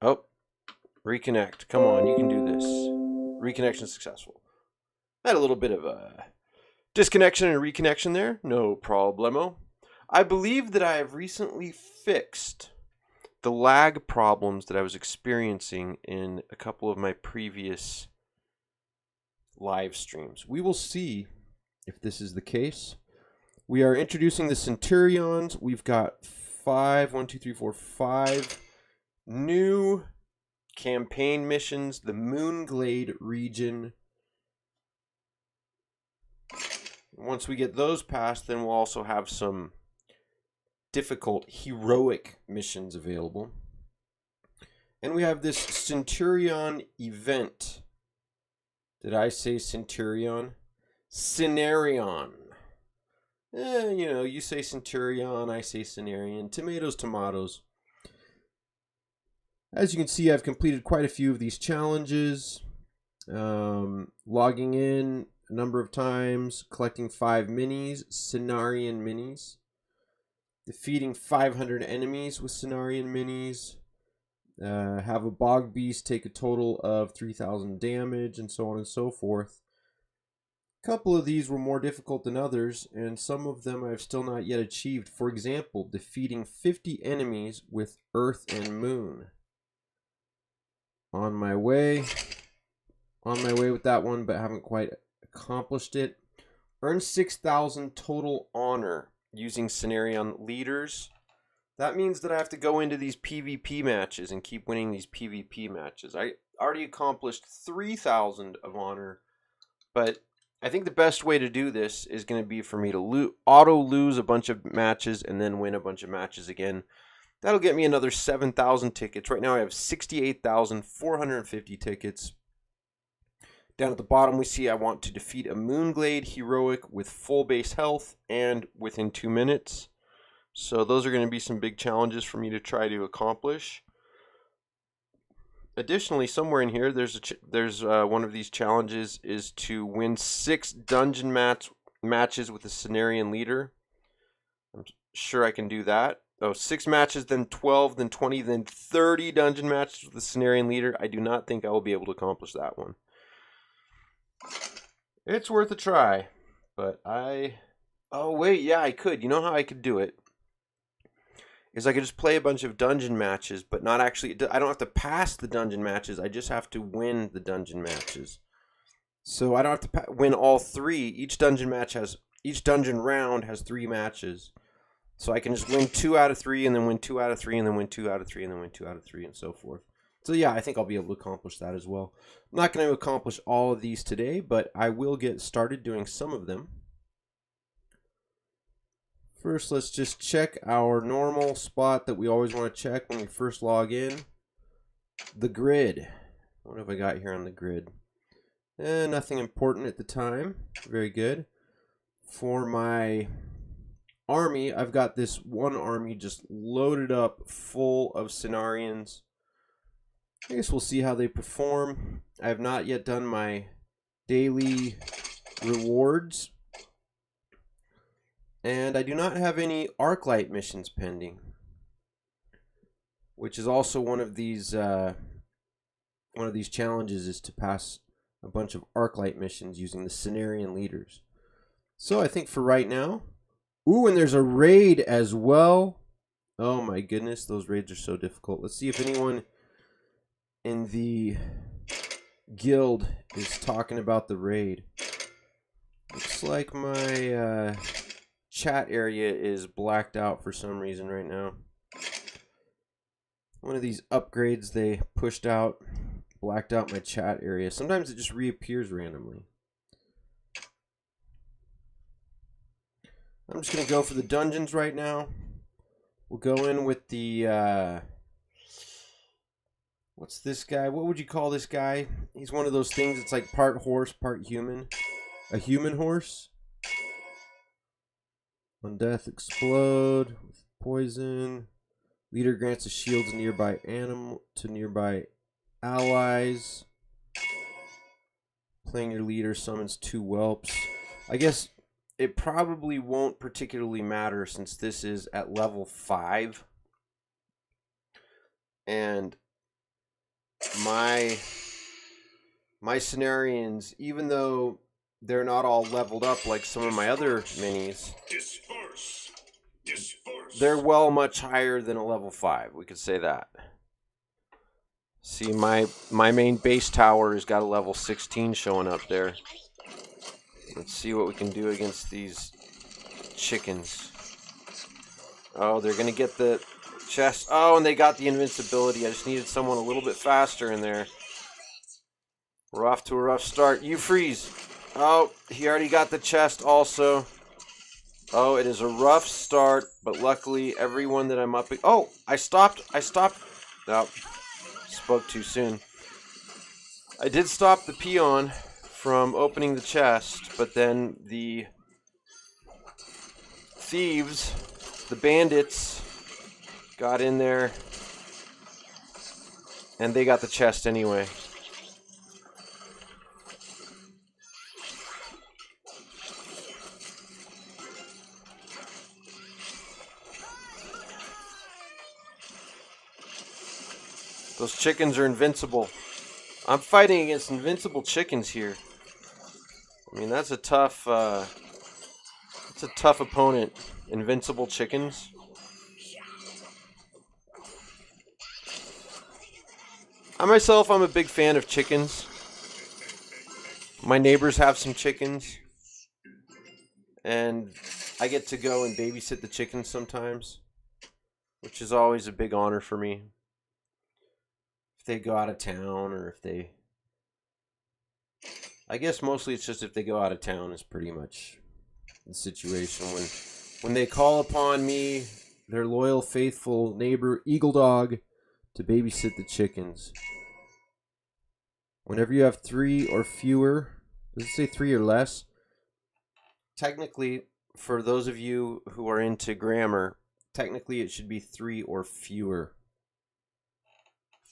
Oh, reconnect. Come on, you can do this. Reconnection successful. Had a little bit of a disconnection and reconnection there. No problemo. I believe that I have recently fixed the lag problems that I was experiencing in a couple of my previous live streams. We will see if this is the case. We are introducing the Centurions. We've got 5 new campaign missions. The Moonglade region. Once we get those passed, then we'll also have some difficult heroic missions available. And we have this Centurion Event. Did I say Centurion? Cenarion. You know, you say Centurion, I say Cenarion. Tomatoes, tomatoes. As you can see, I've completed quite a few of these challenges. Logging in a number of times, collecting 5 minis, Cenarion minis. Defeating 500 enemies with Cenarion minis. Have a bog beast take a total of 3,000 damage, and so on and so forth. A couple of these were more difficult than others, and some of them I've still not yet achieved. For example, defeating 50 enemies with Earth and Moon. On my way with that one, but haven't quite accomplished it. Earn 6,000 total honor using Cenarion leaders. That means that I have to go into these PvP matches and keep winning these PvP matches. I already accomplished 3,000 of honor, but I think the best way to do this is going to be for me to auto lose a bunch of matches and then win a bunch of matches again. That'll get me another 7,000 tickets. Right now I have 68,450 tickets. Down at the bottom we see I want to defeat a Moonglade heroic with full base health and within 2 minutes. So those are going to be some big challenges for me to try to accomplish. Additionally, somewhere in here, there's one of these challenges is to win 6 dungeon matches with a Cenarion leader. I'm sure I can do that. Oh, 6 matches, then 12, then 20, then 30 dungeon matches with the Cenarion leader. I do not think I will be able to accomplish that one. It's worth a try, but oh wait, yeah, I could. You know how I could do it? Is I could just play a bunch of dungeon matches, but not actually, I don't have to pass the dungeon matches, I just have to win the dungeon matches. So I don't have to win all 3. Each dungeon round has 3 matches. So I can just win 2 out of 3, and then win 2 out of 3, and then win 2 out of 3, and then win 2 out of 3, and so forth. So yeah, I think I'll be able to accomplish that as well. I'm not going to accomplish all of these today, but I will get started doing some of them. First, let's just check our normal spot that we always want to check when we first log in. The grid. What have I got here on the grid? Nothing important at the time. Very good. For my army, I've got this one army just loaded up full of Cenarions. I guess we'll see how they perform. I have not yet done my daily rewards. And I do not have any Arclight missions pending, which is also one of these challenges, is to pass a bunch of Arclight missions using the Cenarion leaders. So I think for right now, ooh, and there's a raid as well. Oh my goodness, those raids are so difficult. Let's see if anyone in the guild is talking about the raid. Looks like my chat area is blacked out for some reason right now. One of these upgrades they pushed out blacked out my chat area. Sometimes it just reappears randomly. I'm just going to go for the dungeons right now. We'll go in with the what's this guy? What would you call this guy? He's one of those things. It's like part horse, part human. A human horse. On death, explode with poison. Leader grants a shield to nearby allies. Playing your leader summons 2 whelps. I guess it probably won't particularly matter since this is at level 5. And my Centurions, even though they're not all leveled up like some of my other minis, they're well much higher than a level 5. We could say that. See, my main base tower has got a level 16 showing up there. Let's see what we can do against these chickens. Oh, they're going to get the chest. Oh, and they got the invincibility. I just needed someone a little bit faster in there. We're off to a rough start. You freeze. Oh, he already got the chest also. Oh, it is a rough start, but luckily everyone that I'm up... Oh, I stopped. No. Spoke too soon. I did stop the peon from opening the chest, but then the thieves, the bandits, got in there, and they got the chest anyway. Those chickens are invincible. I'm fighting against invincible chickens here. I mean, that's a tough opponent. Invincible chickens. I'm a big fan of chickens. My neighbors have some chickens. And I get to go and babysit the chickens sometimes, which is always a big honor for me. They go out of town, or if they... I guess mostly it's just if they go out of town is pretty much the situation. When they call upon me, their loyal, faithful neighbor, eagleDog, to babysit the chickens. Whenever you have 3 or fewer... Does it say 3 or less? Technically, for those of you who are into grammar, technically it should be 3 or fewer.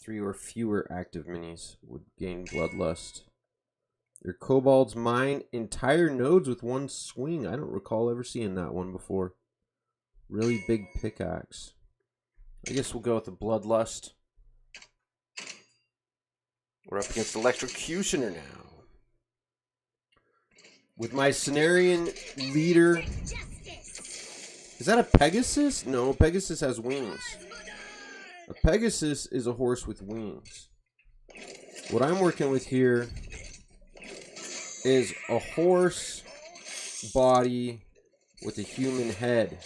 3 or fewer active minis would gain Bloodlust. Your kobolds mine entire nodes with 1 swing. I don't recall ever seeing that one before. Really big pickaxe. I guess we'll go with the Bloodlust. We're up against Electrocutioner now. With my Cenarian leader... Is that a Pegasus? No, Pegasus has wings. A Pegasus is a horse with wings. What I'm working with here is a horse body with a human head.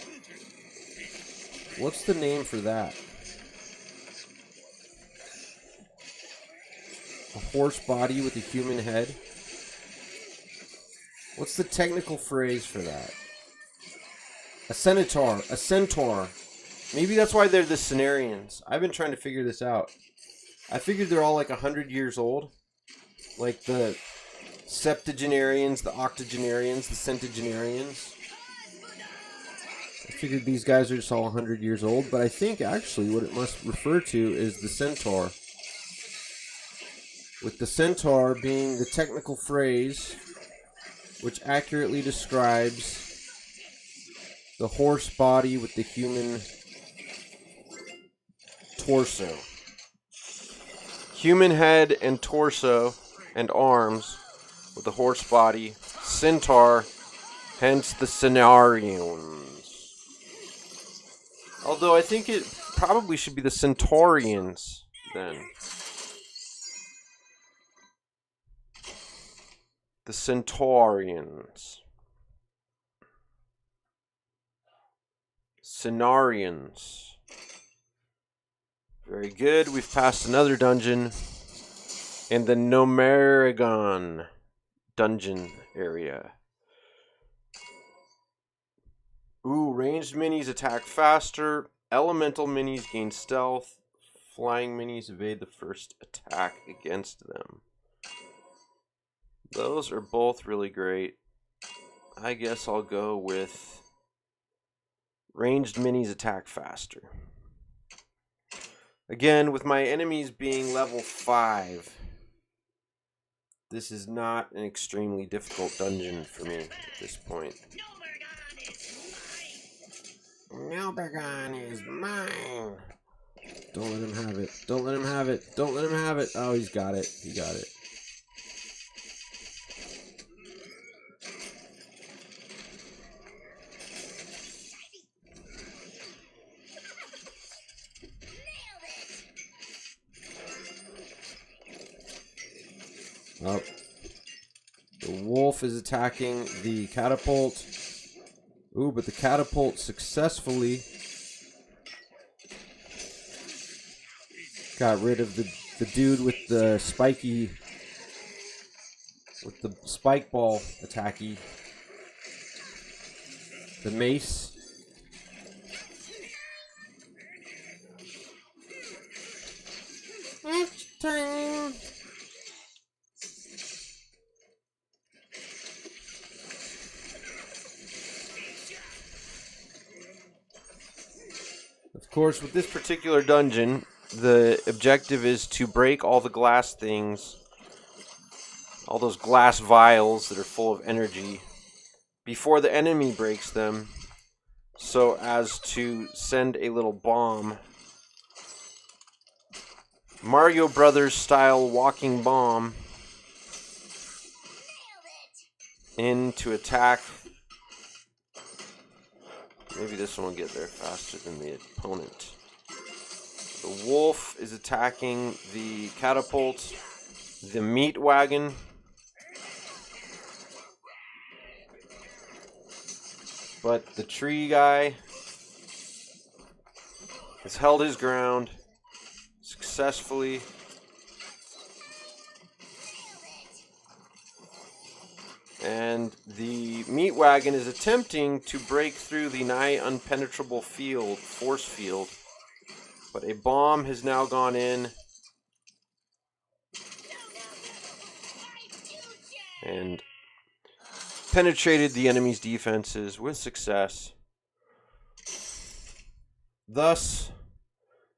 What's the name for that? A horse body with a human head? What's the technical phrase for that? A centaur. A centaur. Maybe that's why they're the Cenarians. I've been trying to figure this out. I figured they're all like 100 years old. Like the septuagenarians, the octogenarians, the centenarians. I figured these guys are just all 100 years old, but I think actually what it must refer to is the centaur. With the centaur being the technical phrase which accurately describes the horse body with the human torso. Human head and torso and arms with the horse body. Centaur, hence the Cenarians. Although I think it probably should be the Centurions then. The Centurions. Cenarians. Very good. We've passed another dungeon in the Nomeragon dungeon area. Ooh, ranged minis attack faster. Elemental minis gain stealth. Flying minis evade the first attack against them. Those are both really great. I guess I'll go with ranged minis attack faster. Again, with my enemies being level 5, this is not an extremely difficult dungeon for me at this point. Melbergon is mine. Don't let him have it. Don't let him have it. Don't let him have it. Oh, he's got it. He got it. Oh. The wolf is attacking the catapult. Ooh, but the catapult successfully got rid of the dude with the spiky, with the spike ball attacky. The mace. It's time. Of course, with this particular dungeon, the objective is to break all the glass things, all those glass vials that are full of energy, before the enemy breaks them, so as to send a little bomb. Mario Brothers style walking bomb in to attack. Maybe this one will get there faster than the opponent. The wolf is attacking the catapult, the meat wagon. But the tree guy has held his ground successfully. And the meat wagon is attempting to break through the nigh impenetrable force field. But a bomb has now gone in. And penetrated the enemy's defenses with success. Thus,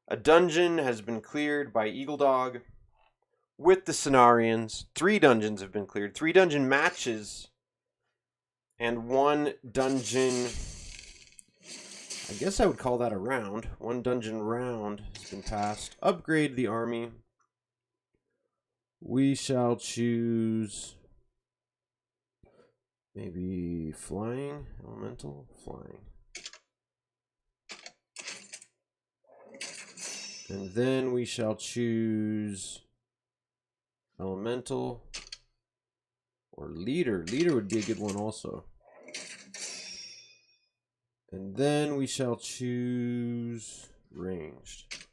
a dungeon has been cleared by eagleDog with the Centurions. 3 dungeons have been cleared. 3 dungeon matches. And 1 dungeon, I guess I would call that a round. 1 dungeon round has been passed. Upgrade the army. We shall choose maybe flying, elemental, flying. And then we shall choose elemental or leader. Leader would be a good one also. And then we shall choose ranged.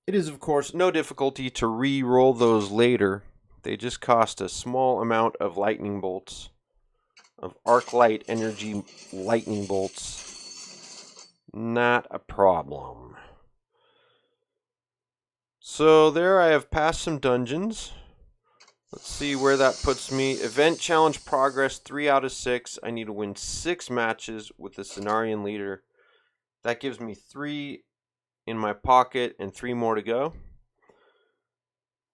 It is, of course, no difficulty to re-roll those later. They just cost a small amount of lightning bolts, of arc light energy lightning bolts. Not a problem. So there I have passed some dungeons. Let's see where that puts me. Event challenge progress 3 out of 6. I need to win 6 matches with the Centurion leader. That gives me 3 in my pocket and 3 more to go.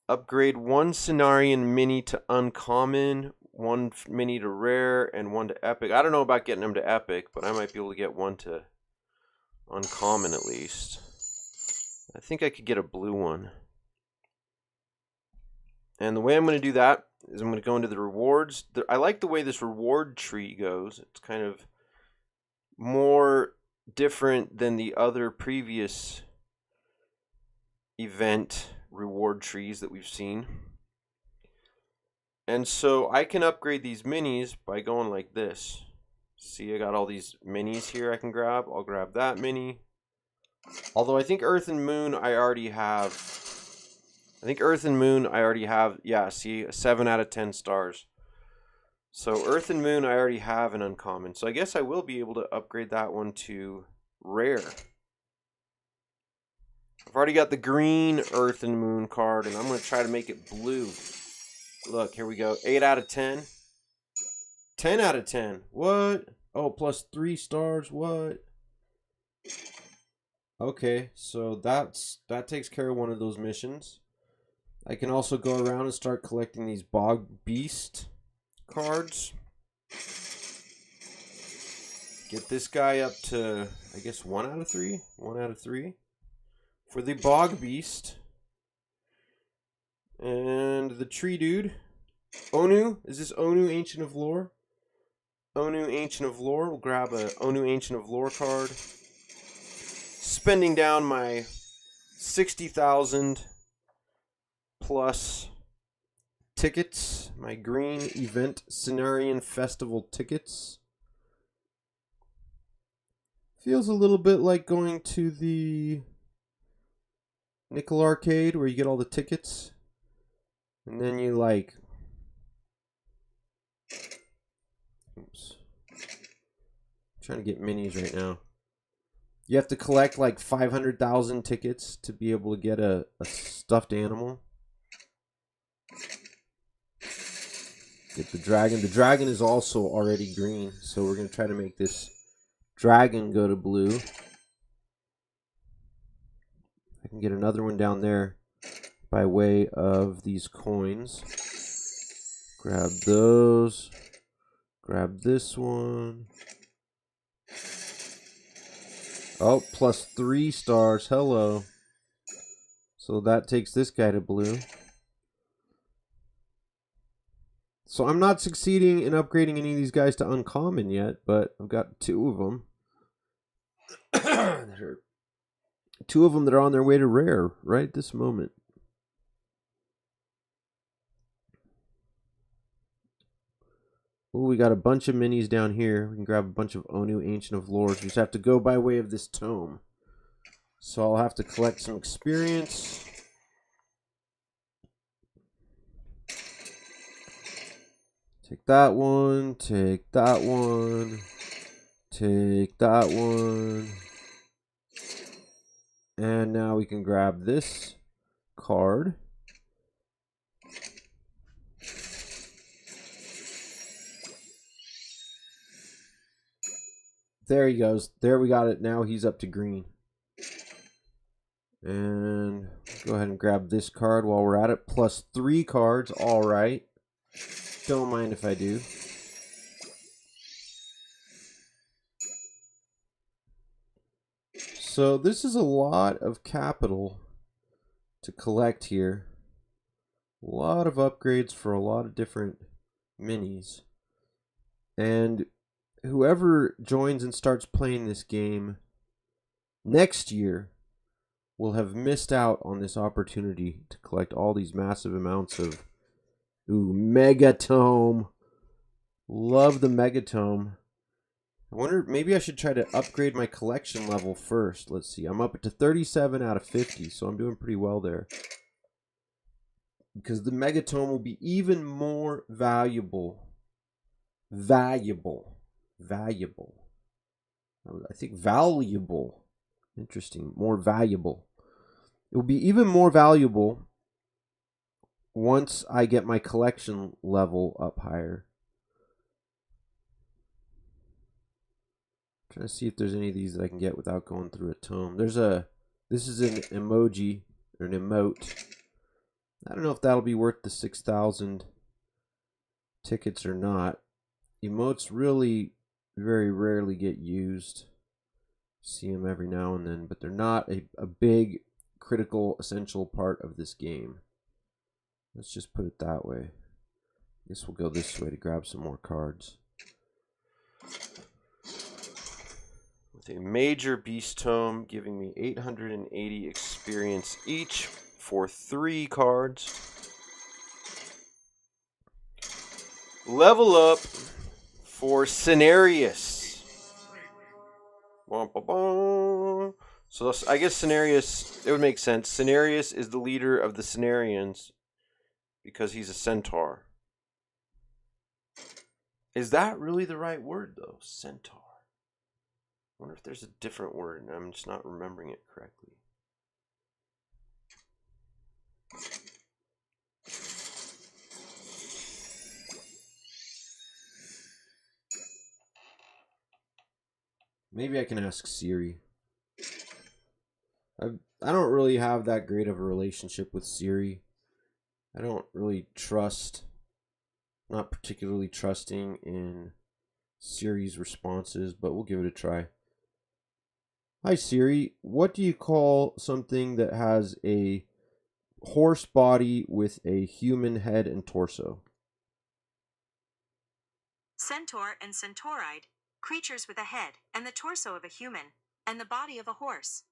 Upgrade 1 Centurion mini to uncommon, 1 mini to rare, and 1 to epic. I don't know about getting them to epic, but I might be able to get 1 to uncommon at least. I think I could get a blue one. And the way I'm going to do that is I'm going to go into the rewards. I like the way this reward tree goes. It's kind of more different than the other previous event reward trees that we've seen. And so I can upgrade these minis by going like this. See, I got all these minis here I can grab. I'll grab that mini. Although I think Earth and Moon I already have. Yeah, see, 7 out of 10 stars. So Earth and Moon I already have an uncommon. So I guess I will be able to upgrade that one to rare. I've already got the green Earth and Moon card, and I'm going to try to make it blue. Look, here we go. 8 out of 10. 10 out of 10. What? Oh, plus 3 stars. What? Okay, so that takes care of one of those missions. I can also go around and start collecting these Bog Beast cards. Get this guy up to, I guess, 1 out of 3? 1 out of 3. For the Bog Beast. And the Tree Dude. Onu. Is this Onu, Ancient of Lore? Onu, Ancient of Lore. We'll grab a Onu, Ancient of Lore card. Spending down my 60,000 plus tickets. My green event Centurion Festival tickets. Feels a little bit like going to the Nickel Arcade where you get all the tickets. And then you like... Oops. I'm trying to get minis right now. You have to collect like 500,000 tickets to be able to get a stuffed animal. Get the dragon. The dragon is also already green, so we're going to try to make this dragon go to blue. I can get another one down there by way of these coins. Grab those. Grab this one. Oh, plus 3 stars. Hello. So that takes this guy to blue. So I'm not succeeding in upgrading any of these guys to uncommon yet, but I've got 2 of them. 2 of them that are on their way to rare right this moment. Ooh, we got a bunch of minis down here. We can grab a bunch of Onu, Ancient of Lores. We just have to go by way of this tome. So I'll have to collect some experience. Take that one. Take that one. Take that one. And now we can grab this card. There he goes. There we got it. Now he's up to green. And go ahead and grab this card while we're at it. Plus 3 cards. All right. Don't mind if I do. So this is a lot of capital to collect here. A lot of upgrades for a lot of different minis. And whoever joins and starts playing this game next year will have missed out on this opportunity to collect all these massive amounts of Megatome. Love the Megatome. I wonder, maybe I should try to upgrade my collection level first. Let's see. I'm up to 37 out of 50, so I'm doing pretty well there. Because the Megatome will be even more valuable. Valuable. I think valuable. Interesting. More valuable. It will be even more valuable once I get my collection level up higher. Trying to see if there's any of these that I can get without going through a tome. This is an emoji or an emote. I don't know if that'll be worth the 6,000 tickets or not. Emotes really very rarely get used. See them every now and then, but they're not a big, critical, essential part of this game. Let's just put it that way. I guess we'll go this way to grab some more cards. With a major beast tome giving me 880 experience each for 3 cards. Level up for Cenarius. So I guess Cenarius, it would make sense. Cenarius is the leader of the Cenurions because he's a centaur. Is that really the right word, though? Centaur. I wonder if there's a different word and I'm just not remembering it correctly. Maybe I can ask Siri. I don't really have that great of a relationship with Siri. I don't really trust, not particularly trusting in Siri's responses, but we'll give it a try. Hi Siri, what do you call something that has a horse body with a human head and torso? Centaur and Centauride, creatures with a head and the torso of a human and the body of a horse.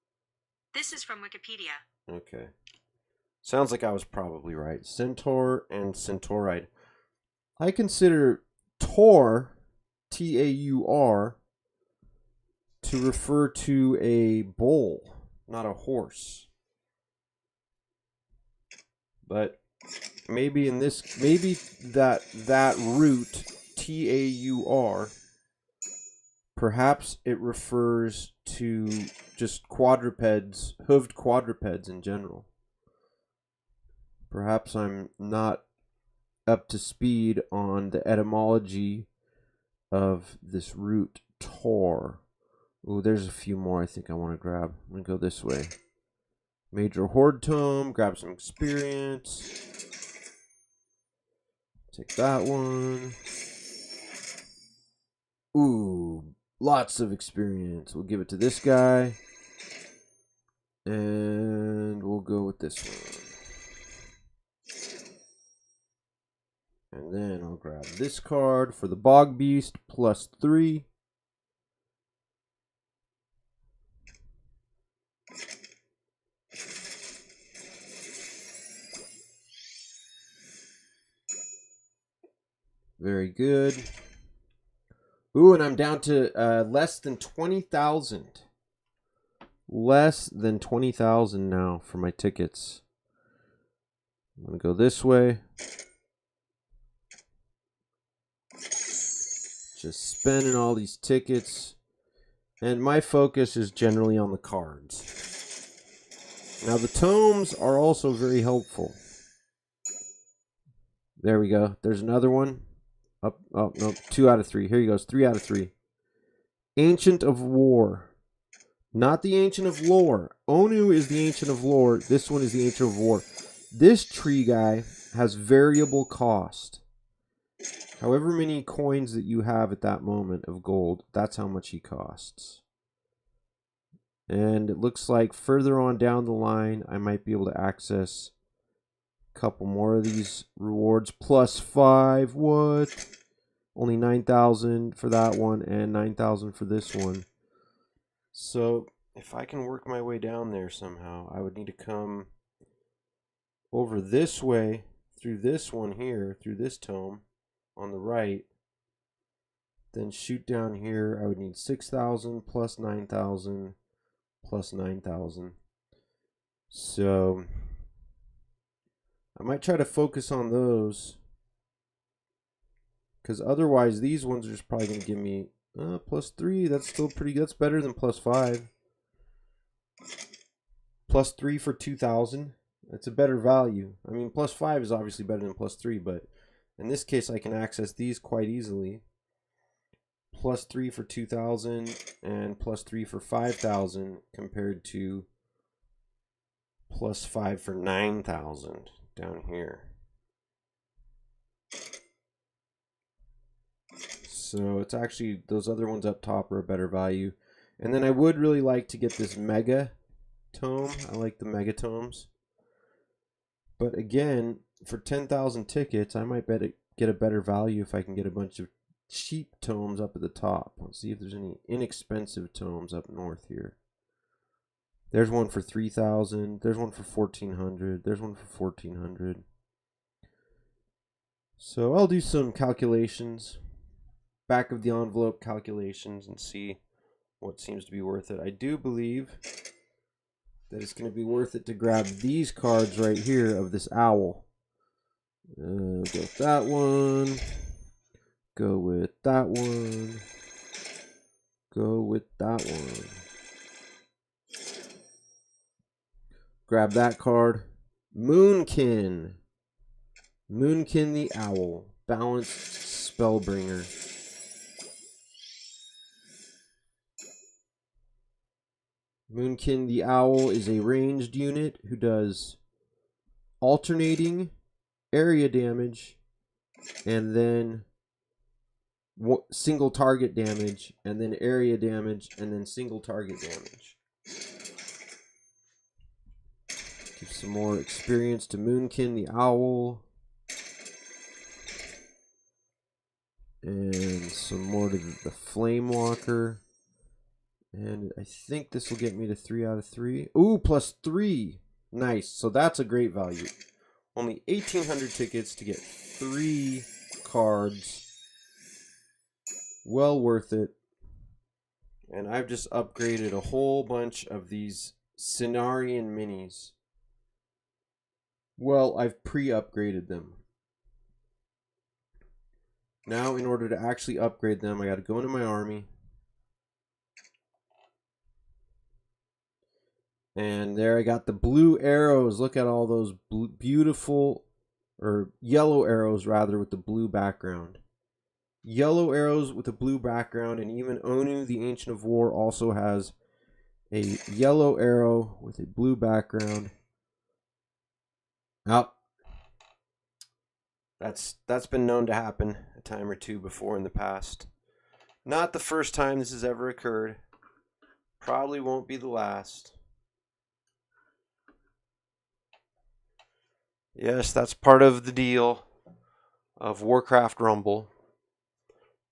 This is from Wikipedia. Okay. Sounds like I was probably right. Centaur and Centauride. I consider Taur, T-A-U-R, to refer to a bull, not a horse. But maybe in this, maybe that root, T-A-U-R, perhaps it refers to just quadrupeds, hoofed quadrupeds in general. Perhaps I'm not up to speed on the etymology of this root Tor. Oh, there's a few more I think I want to grab. I'm going to go this way. Major Horde Tome, grab some experience. Take that one. Ooh, lots of experience. We'll give it to this guy. And we'll go with this one. And then I'll grab this card for the Bog Beast, +3. Very good. Ooh, and I'm down to less than 20,000. Less than 20,000 now for my tickets. I'm going to go this way. Just spending all these tickets. And my focus is generally on the cards. Now the tomes are also very helpful. There we go. There's another one. Up, oh, no, 2 out of 3. Here he goes. 3 out of 3. Ancient of War. Not the Ancient of Lore. Onu is the Ancient of Lore. This one is the Ancient of War. This tree guy has variable cost. However many coins that you have at that moment of gold, that's how much he costs. And it looks like further on down the line, I might be able to access a couple more of these rewards. +5, what? Only 9,000 for that one and 9,000 for this one. So if I can work my way down there somehow, I would need to come over this way through this one here, through this tome on the right. Then shoot down here. I would need 6,000 plus 9,000 plus 9,000. So I might try to focus on those, because otherwise these ones are just probably going to give me +3. That's still pretty good. That's better than +5. +3 for 2,000. That's a better value. I mean, +5 is obviously better than +3, but in this case I can access these quite easily. +3 for 2,000 and +3 for 5,000 compared to +5 for 9,000 down here. So it's actually, those other ones up top are a better value. And then I would really like to get this mega tome. I like the mega tomes. But again, for 10,000 tickets, I might get a better value if I can get a bunch of cheap tomes up at the top. Let's see if there's any inexpensive tomes up north here. There's one for 3,000. There's one for 1,400. There's one for 1,400. So I'll do some calculations, back of the envelope calculations, and see what seems to be worth it. I do believe that it's going to be worth it to grab these cards right here of this owl. Go with that one. Go with that one. Go with that one. Grab that card. Moonkin. Moonkin the Owl. Balanced Spellbringer. Moonkin the Owl is a ranged unit who does alternating area damage and then single target damage, and then area damage, and then single target damage. Give some more experience to Moonkin the Owl. And some more to the Flame Walker. And I think this will get me to 3 out of 3. Ooh, +3. Nice. So that's a great value. Only 1,800 tickets to get 3 cards. Well worth it. And I've just upgraded a whole bunch of these Cenurion minis. Well, I've pre-upgraded them. Now, in order to actually upgrade them, I got to go into my army. And there I got the blue arrows. Look at all those beautiful, or yellow arrows rather, with the blue background. Yellow arrows with a blue background, and even Onu, the Ancient of War, also has a yellow arrow with a blue background. Oh, that's been known to happen a time or two before in the past. Not the first time this has ever occurred. Probably won't be the last. Yes, that's part of the deal of Warcraft Rumble.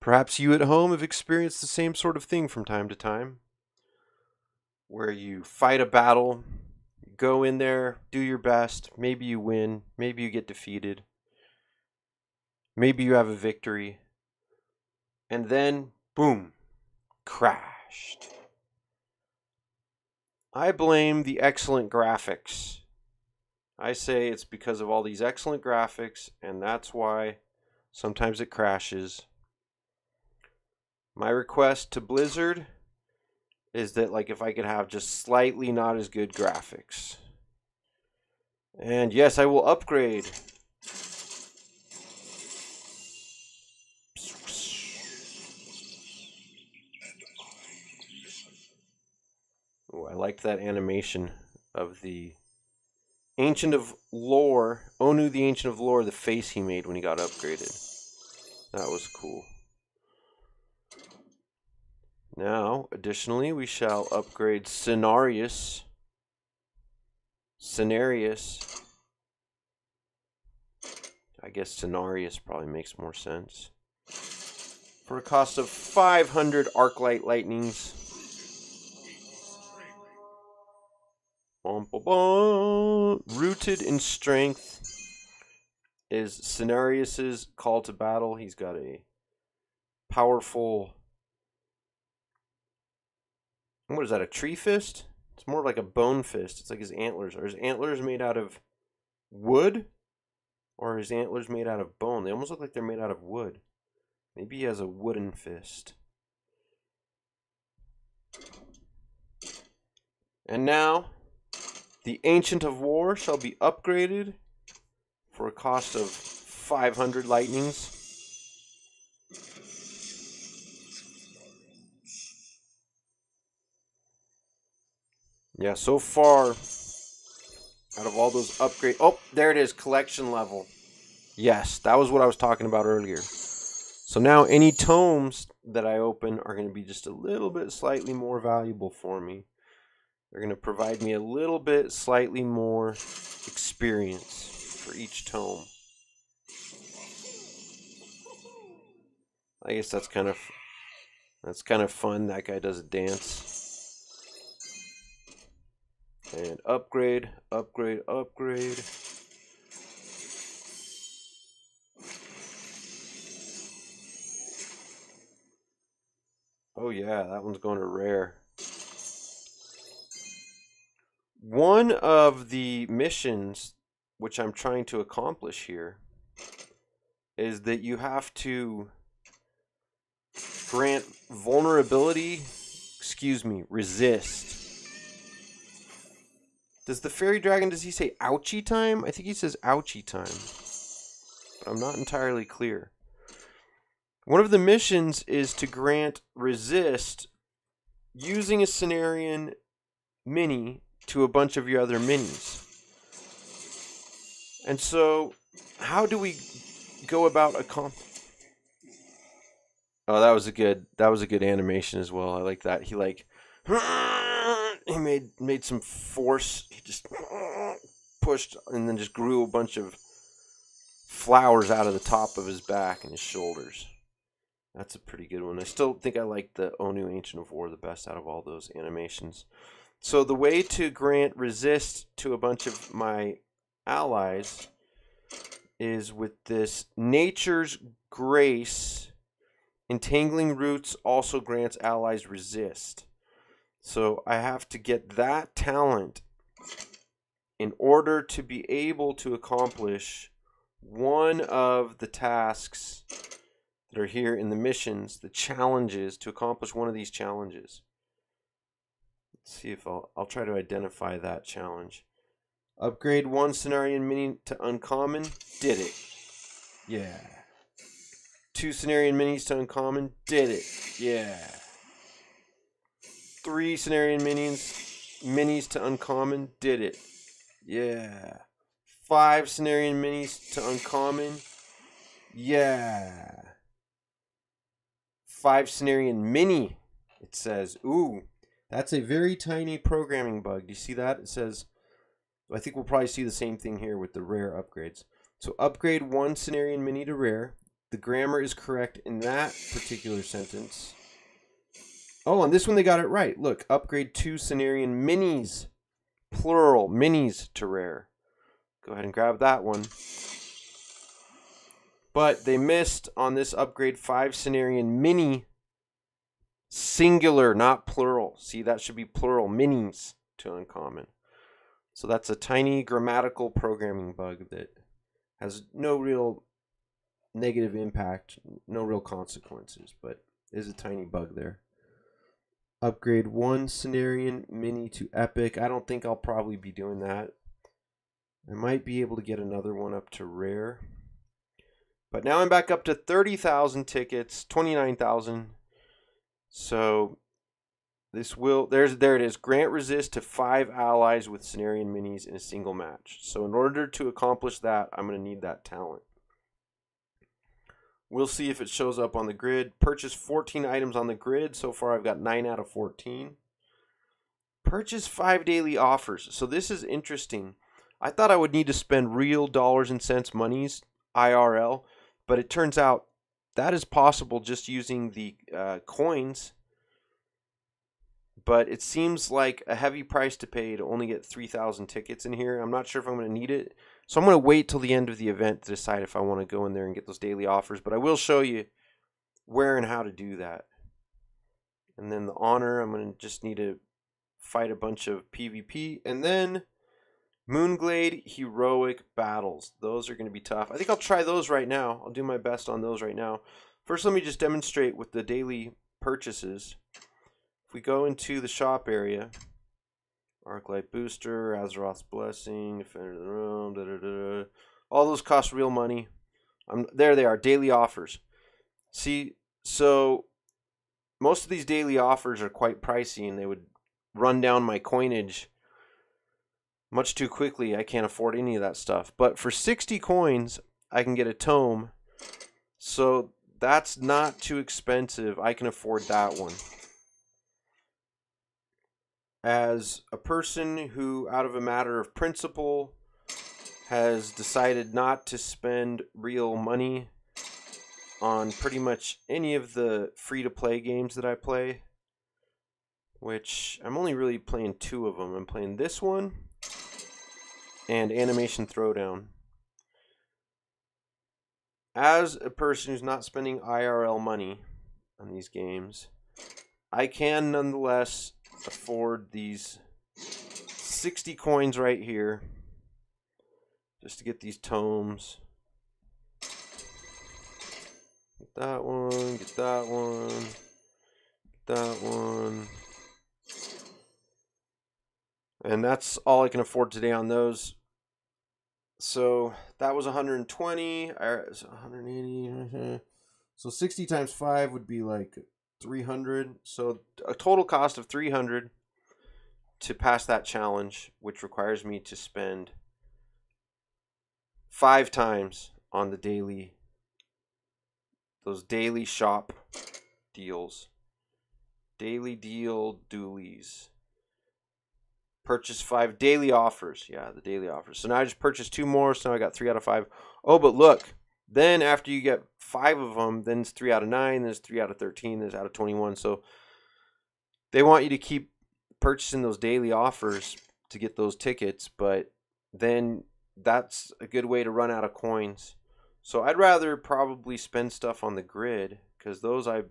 Perhaps you at home have experienced the same sort of thing from time to time, where you fight a battle, go in there, do your best, maybe you win, maybe you get defeated, maybe you have a victory, and then, boom, crashed. I blame the excellent graphics. I say it's because of all these excellent graphics, and that's why sometimes it crashes. My request to Blizzard is that, like, if I could have just slightly not as good graphics. And yes, I will upgrade. Oh, I liked that animation of the Ancient of Lore, Onu the Ancient of Lore, the face he made when he got upgraded. That was cool. Now, additionally, we shall upgrade Cenarius. I guess Cenarius probably makes more sense. For a cost of 500 Arclight Lightnings. Bum, bum, bum. Rooted in Strength is Cenarius's call to battle. He's got a powerful... What is that, a tree fist? It's more like a bone fist. It's like his antlers. Are his antlers made out of wood? Or are his antlers made out of bone? They almost look like they're made out of wood. Maybe he has a wooden fist. And now, the Ancient of War shall be upgraded for a cost of 500 lightnings. Yeah, so far, out of all those upgrades... Oh, there it is, collection level. Yes, that was what I was talking about earlier. So now any tomes that I open are going to be just a little bit slightly more valuable for me. They're going to provide me a little bit slightly more experience for each tome. I guess that's kind of fun. That guy does a dance. And upgrade, upgrade, upgrade. Oh yeah, that one's going to rare. One of the missions which I'm trying to accomplish here is that you have to grant resist. Does the fairy dragon, does he say ouchie time? I think he says ouchie time. But I'm not entirely clear. One of the missions is to grant resist using a Cenurion mini to a bunch of your other minis. And so, how do we go about accomplishing? Oh, that was a good animation as well. I like that. He like he made some force. He just pushed and then just grew a bunch of flowers out of the top of his back and his shoulders. That's a pretty good one. I still think I like the Onu Ancient of War the best out of all those animations. So the way to grant resist to a bunch of my allies is with this Nature's Grace. Entangling Roots also grants allies resist. So I have to get that talent in order to be able to accomplish one of the tasks that are here in the missions, the challenges, to accomplish one of these challenges. Let's see if I'll try to identify that challenge. Upgrade 1 Cenarian Mini to Uncommon. Did it. Yeah. 2 Cenarian Minis to Uncommon. Did it. Yeah. 3 Cenarian Minis to Uncommon. Did it. Yeah. 5 Cenarian Minis to Uncommon. Yeah. 5 Cenarian Mini, it says. Ooh, that's a very tiny programming bug. Do you see that? It says, I think we'll probably see the same thing here with the rare upgrades. So upgrade 1 Cenarian Mini to rare. The grammar is correct in that particular sentence. Oh, on this one they got it right. Look, upgrade 2 Cenarian Minis, plural, minis to rare. Go ahead and grab that one. But they missed on this upgrade 5 Cenarian Mini, singular, not plural. See, that should be plural, minis to uncommon. So that's a tiny grammatical programming bug that has no real negative impact, no real consequences, but is a tiny bug there. Upgrade 1 Cenarian Mini to Epic. I don't think I'll probably be doing that. I might be able to get another one up to rare. But now I'm back up to 30,000 tickets, 29,000. So this will, there it is. Grant resist to 5 allies with Cenarian Minis in a single match. So in order to accomplish that, I'm going to need that talent. We'll see if it shows up on the grid. Purchase 14 items on the grid. So far I've got 9 out of 14. Purchase 5 daily offers. So this is interesting. I thought I would need to spend real dollars and cents monies, IRL, but it turns out that is possible just using the coins. But it seems like a heavy price to pay to only get 3,000 tickets in here. I'm not sure if I'm going to need it. So I'm going to wait till the end of the event to decide if I want to go in there and get those daily offers. But I will show you where and how to do that. And then the honor, I'm going to just need to fight a bunch of PvP. And then Moonglade Heroic Battles. Those are going to be tough. I think I'll try those right now. I'll do my best on those right now. First, let me just demonstrate with the daily purchases. If we go into the shop area, Arclight Booster, Azeroth's Blessing, Defender of the Realm, all those cost real money. There they are, daily offers. See, so most of these daily offers are quite pricey, and they would run down my coinage much too quickly. I can't afford any of that stuff. But for 60 coins, I can get a tome. So that's not too expensive. I can afford that one. As a person who, out of a matter of principle, has decided not to spend real money on pretty much any of the free-to-play games that I play, which I'm only really playing 2 of them. I'm playing this one and Animation Throwdown. As a person who's not spending IRL money on these games, I can nonetheless afford these 60 coins right here just to get these tomes. Get that one, get that one, get that one. And that's all I can afford today on those. So that was 120, 180. So 60 times 5 would be like 300. So a total cost of 300 to pass that challenge, which requires me to spend 5 times on the daily, those daily shop deals. Daily deal dualies. Purchase 5 daily offers. Yeah, the daily offers. So now I just purchased 2 more, so now I got 3 out of 5. Oh, but look. Then after you get 5 of them, then it's 3 out of 9, then it's 3 out of 13, then it's out of 21. So they want you to keep purchasing those daily offers to get those tickets, but then that's a good way to run out of coins. So I'd rather probably spend stuff on the grid, because those the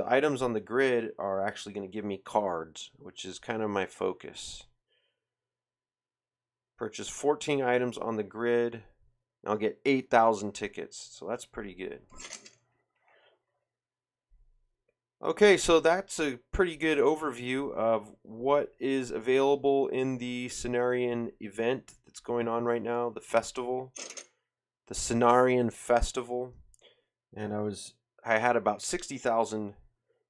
items on the grid are actually going to give me cards, which is kind of my focus. Purchase 14 items on the grid. I'll get 8,000 tickets, so that's pretty good. Okay, so that's a pretty good overview of what is available in the Centurion event that's going on right now, the festival, the Centurion Festival. And I had about 60,000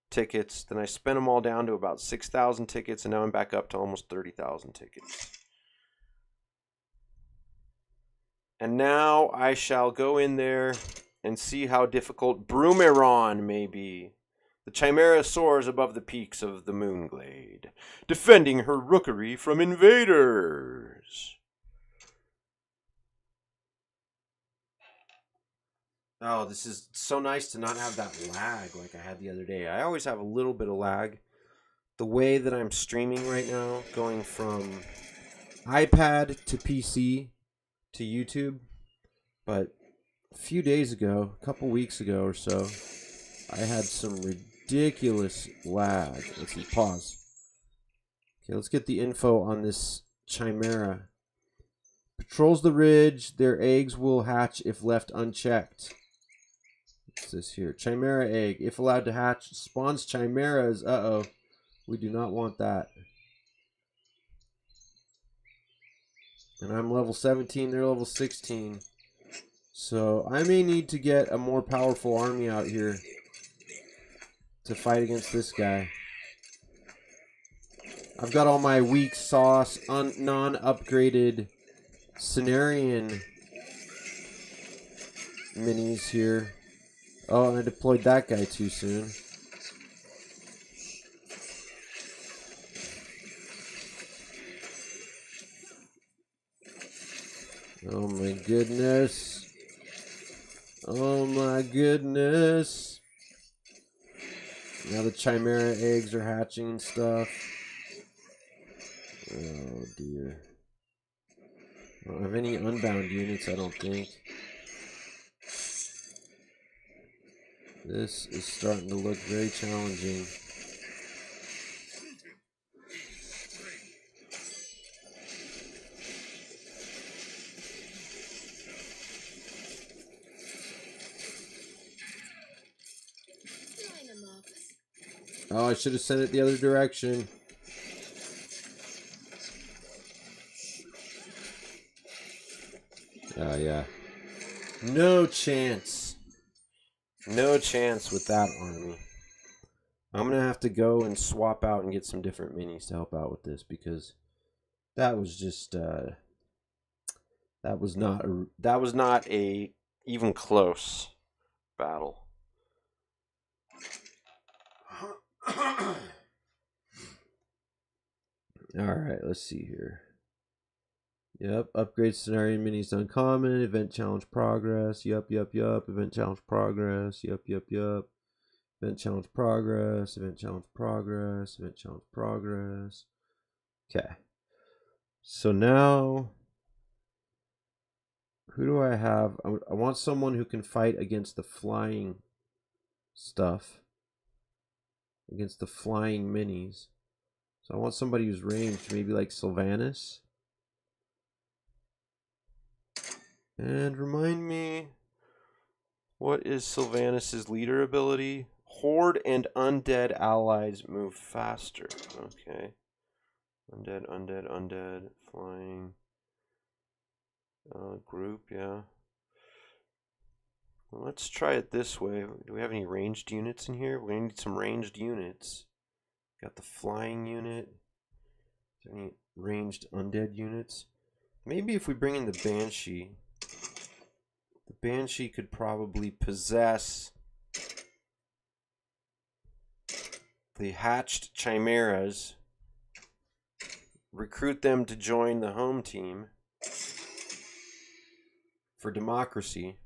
tickets, then I spent them all down to about 6,000 tickets, and now I'm back up to almost 30,000 tickets. And now I shall go in there and see how difficult Broomeron may be. The Chimera soars above the peaks of the Moonglade, defending her rookery from invaders. Oh, this is so nice to not have that lag like I had the other day. I always have a little bit of lag. The way that I'm streaming right now, going from iPad to PC to YouTube, but a few days ago, a couple weeks ago or so, I had some ridiculous lag. Let's see, pause. Okay, let's get the info on this Chimera. Patrols the ridge. Their eggs will hatch if left unchecked. What's this here? Chimera egg. If allowed to hatch, spawns chimeras. Uh-oh. We do not want that. And I'm level 17. They're level 16. So I may need to get a more powerful army out here to fight against this guy. I've got all my weak sauce, non-upgraded Centurion minis here. Oh, and I deployed that guy too soon. Oh my goodness. Oh my goodness. Now the Chimera eggs are hatching and stuff. Oh dear. I don't have any unbound units, I don't think. This is starting to look very challenging. Oh, I should have sent it the other direction. Oh, yeah. No chance. No chance with that army. I'm going to have to go and swap out and get some different minis to help out with this, because that was just that was not a even close battle. Alright, let's see here. Yep, upgrade scenario minis to uncommon, event challenge progress, yup, event challenge progress, yup. Event challenge progress, event challenge progress, event challenge progress. Okay. So now, who do I have? I want someone who can fight against the flying stuff. Against the flying minis. So I want somebody who's ranged, maybe like Sylvanas. And remind me, what is Sylvanas' leader ability? Horde and undead allies move faster. Okay. Undead, flying. Group, yeah. Well, let's try it this way. Do we have any ranged units in here? We need some ranged units. Got the flying unit. Is there any ranged undead units? Maybe if we bring in the Banshee. The Banshee could probably possess the hatched chimeras, recruit them to join the home team for democracy.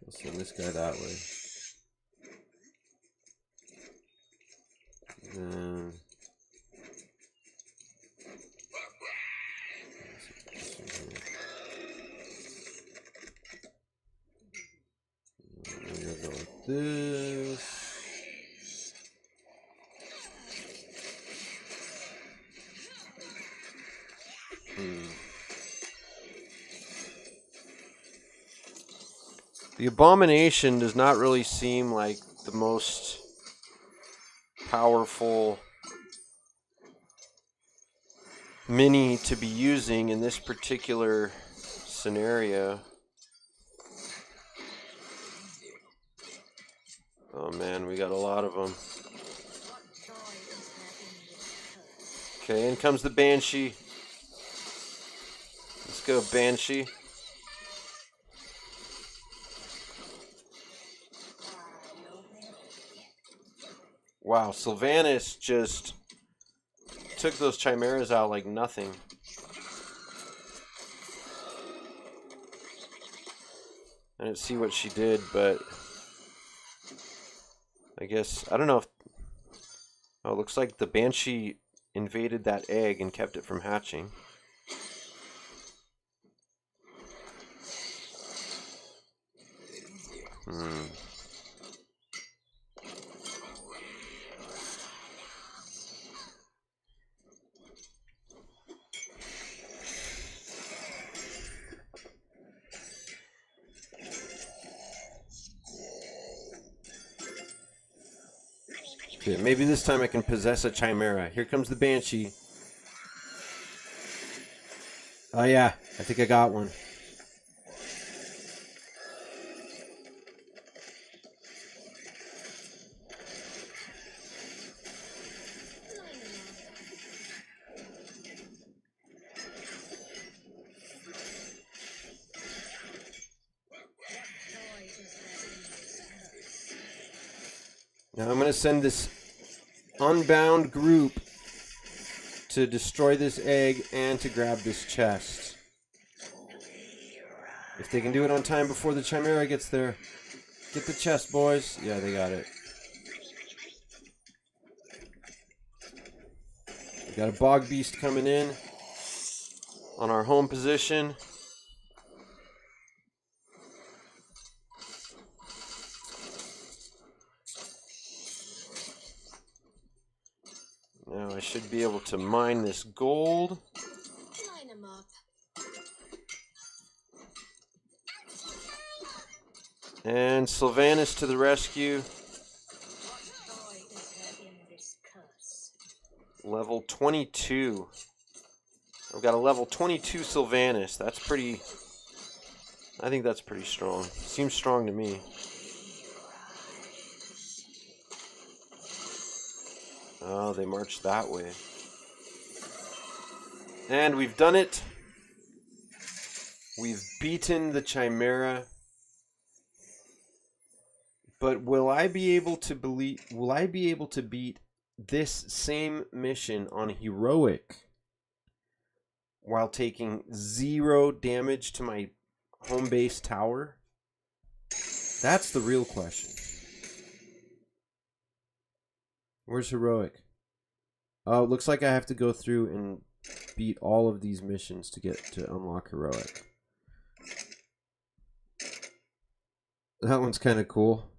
Let's send this guy that way. And we're gonna go like this. The Abomination does not really seem like the most powerful mini to be using in this particular scenario. Oh man, we got a lot of them. Okay, in comes the Banshee. Let's go, Banshee. Wow, Sylvanas just took those chimeras out like nothing. I didn't see what she did, but I guess, I don't know if... Oh, it looks like the Banshee invaded that egg and kept it from hatching. Okay, maybe this time I can possess a chimera. Here comes the Banshee. Oh yeah, I think I got one. Now I'm going to send this unbound group to destroy this egg and to grab this chest. If they can do it on time before the chimera gets there. Get the chest, boys. Yeah, they got it. We got a bog beast coming in on our home position. Now I should be able to mine this gold. Line 'em up. And Sylvanas to the rescue. Level 22. I've got a level 22 Sylvanas. That's pretty... I think that's pretty strong. Seems strong to me. Oh, they marched that way. And we've done it. We've beaten the Chimera. But will I be able to beat this same mission on heroic while taking 0 damage to my home base tower? That's the real question. Where's heroic? Oh, it looks like I have to go through and beat all of these missions to get to unlock heroic. That one's kind of cool.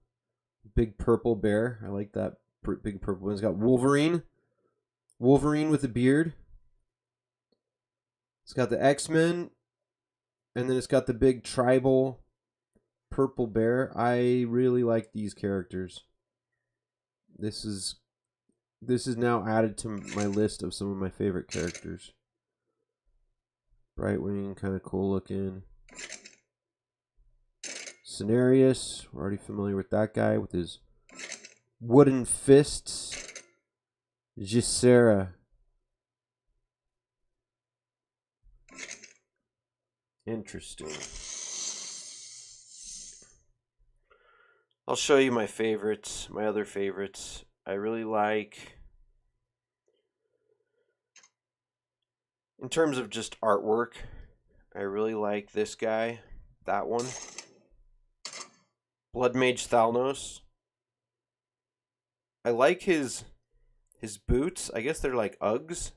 Big purple bear. I like that big purple one. It's got Wolverine. Wolverine with a beard. It's got the X-Men. And then it's got the big tribal purple bear. I really like these characters. This is now added to my list of some of my favorite characters. Brightwing, kind of cool looking. Cenarius, we're already familiar with that guy with his wooden fists. Gisera. Interesting. I'll show you my favorites, my other favorites. I really like, in terms of just artwork, I really like this guy, that one. Blood Mage Thalnos. I like his boots. I guess they're like Uggs.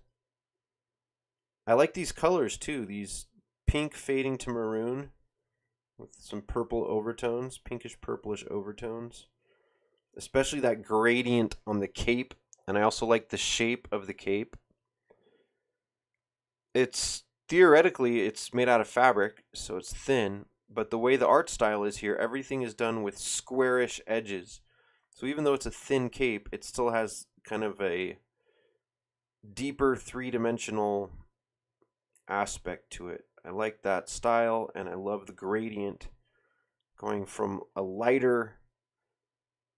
I like these colors too. These pink fading to maroon with some purple overtones, pinkish purplish overtones. Especially that gradient on the cape. And I also like the shape of the cape. It's theoretically it's made out of fabric, so it's thin. But the way the art style is here, everything is done with squarish edges. So even though it's a thin cape, it still has kind of a deeper three-dimensional aspect to it. I like that style, and I love the gradient going from a lighter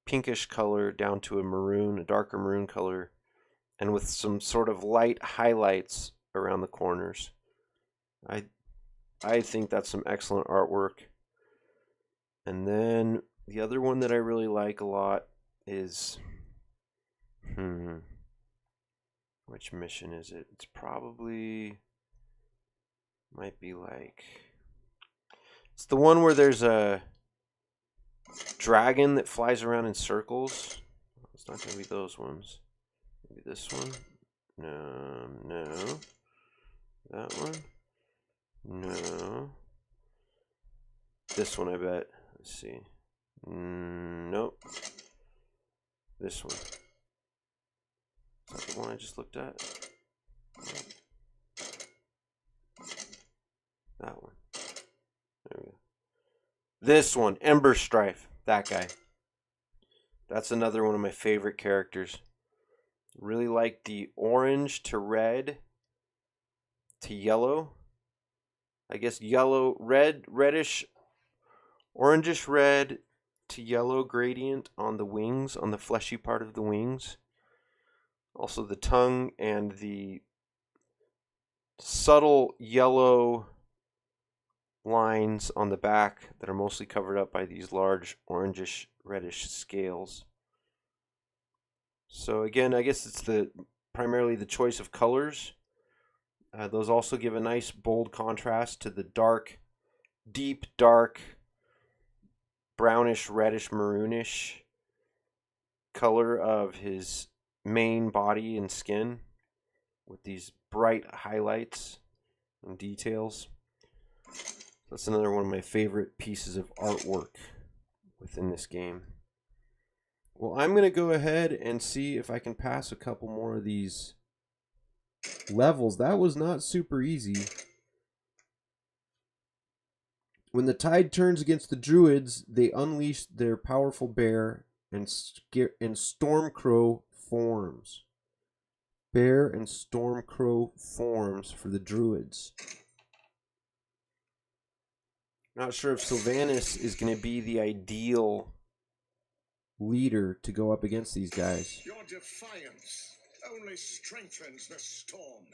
pinkish color down to a maroon, a darker maroon color, and with some sort of light highlights around the corners. I think that's some excellent artwork. And then the other one that I really like a lot is, which mission is it? It's probably, might be like, it's the one where there's a dragon that flies around in circles. It's not going to be those ones. Maybe this one? No. That one? No. This one, I bet. Let's see. Nope. This one. Is that the one I just looked at? That one. There we go. This one, Ember Strife. That guy. That's another one of my favorite characters. Really like the orange to red to yellow. I guess yellow, red, reddish, orangish red to yellow gradient on the wings, on the fleshy part of the wings. Also the tongue and the subtle yellow lines on the back that are mostly covered up by these large orangish reddish scales. So again, I guess it's primarily the choice of colors. Those also give a nice bold contrast to the dark, deep dark, brownish, reddish, maroonish color of his main body and skin with these bright highlights and details. That's another one of my favorite pieces of artwork within this game. Well, I'm going to go ahead and see if I can pass a couple more of these levels. That was not super easy. When the tide turns against the druids, they unleash their powerful bear and Stormcrow forms. Bear and Stormcrow forms for the druids. Not sure if Sylvanas is going to be the ideal leader to go up against these guys. Your defiance only strengthens the storm.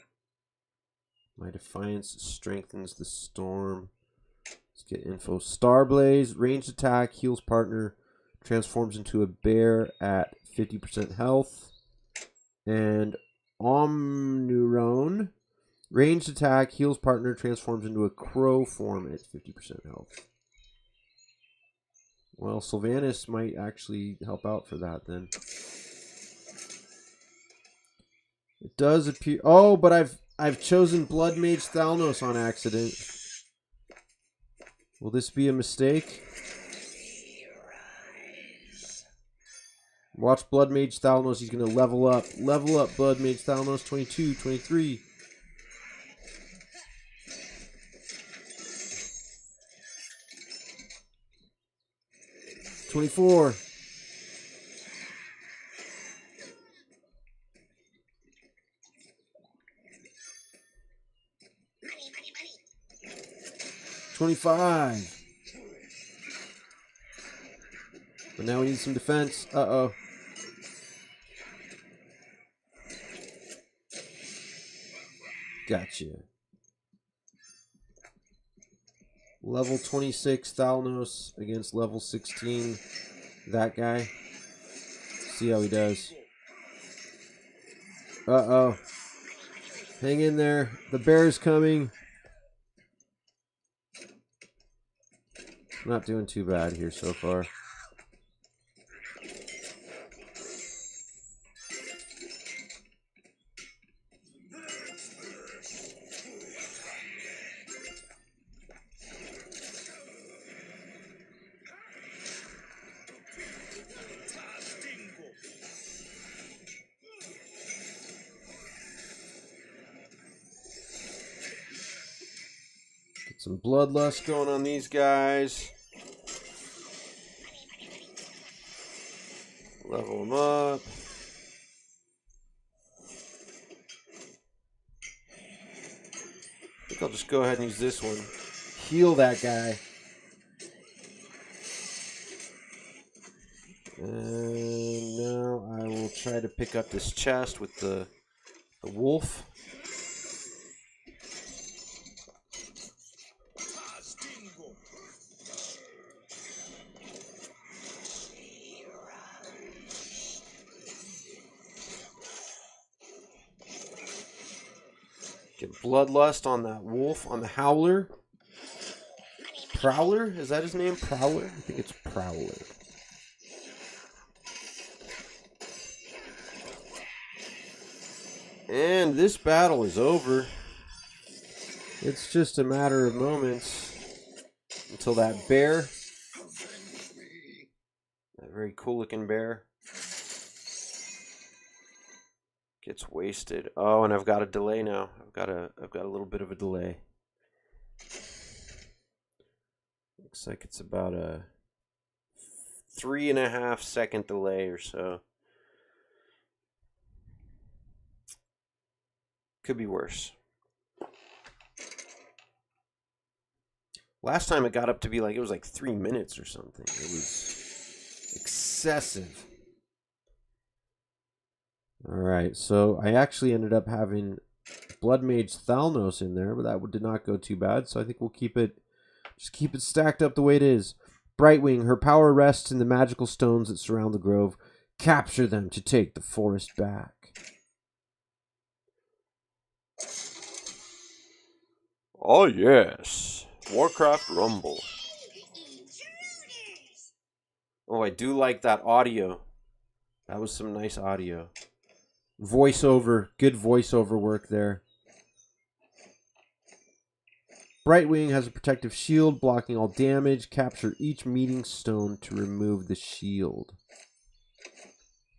My defiance strengthens the storm. Let's get info. Starblaze, ranged attack, heals partner, transforms into a bear at 50% health. And Omnurone, ranged attack, heals partner, transforms into a crow form at 50% health. Well, Sylvanas might actually help out for that then. It does appear. Oh, but I've chosen Blood Mage Thalnos on accident. Will this be a mistake? Watch Blood Mage Thalnos. He's going to level up. Level up, Blood Mage Thalnos. 22, 23. $24. $25. But now we need some defense. Uh-oh. Gotcha. Level 26 Thalnos against level 16 that guy. See how he does. Uh-oh. Hang in there. The bear's coming. Not doing too bad here so far. Get some bloodlust going on these guys. Level them up. I think I'll just go ahead and use this one. Heal that guy. And now I will try to pick up this chest with the wolf. Get bloodlust on that wolf, on the howler. Prowler? Is that his name? Prowler? I think it's Prowler. And this battle is over. It's just a matter of moments until that bear, that very cool looking bear, gets wasted. Oh, and I've got a delay now. I've got a little bit of a delay. Looks like it's about a 3.5 second delay or so. Could be worse. Last time it got up to be like, it was like 3 minutes or something. It was excessive. Alright, so I actually ended up having Blood Mage Thalnos in there, but that did not go too bad, so I think we'll keep it, just keep it stacked up the way it is. Brightwing, her power rests in the magical stones that surround the grove. Capture them to take the forest back. Oh yes, Warcraft Rumble. Oh, I do like that audio. That was some nice audio. Voiceover, good voiceover work there. Brightwing has a protective shield blocking all damage. Capture each meeting stone to remove the shield.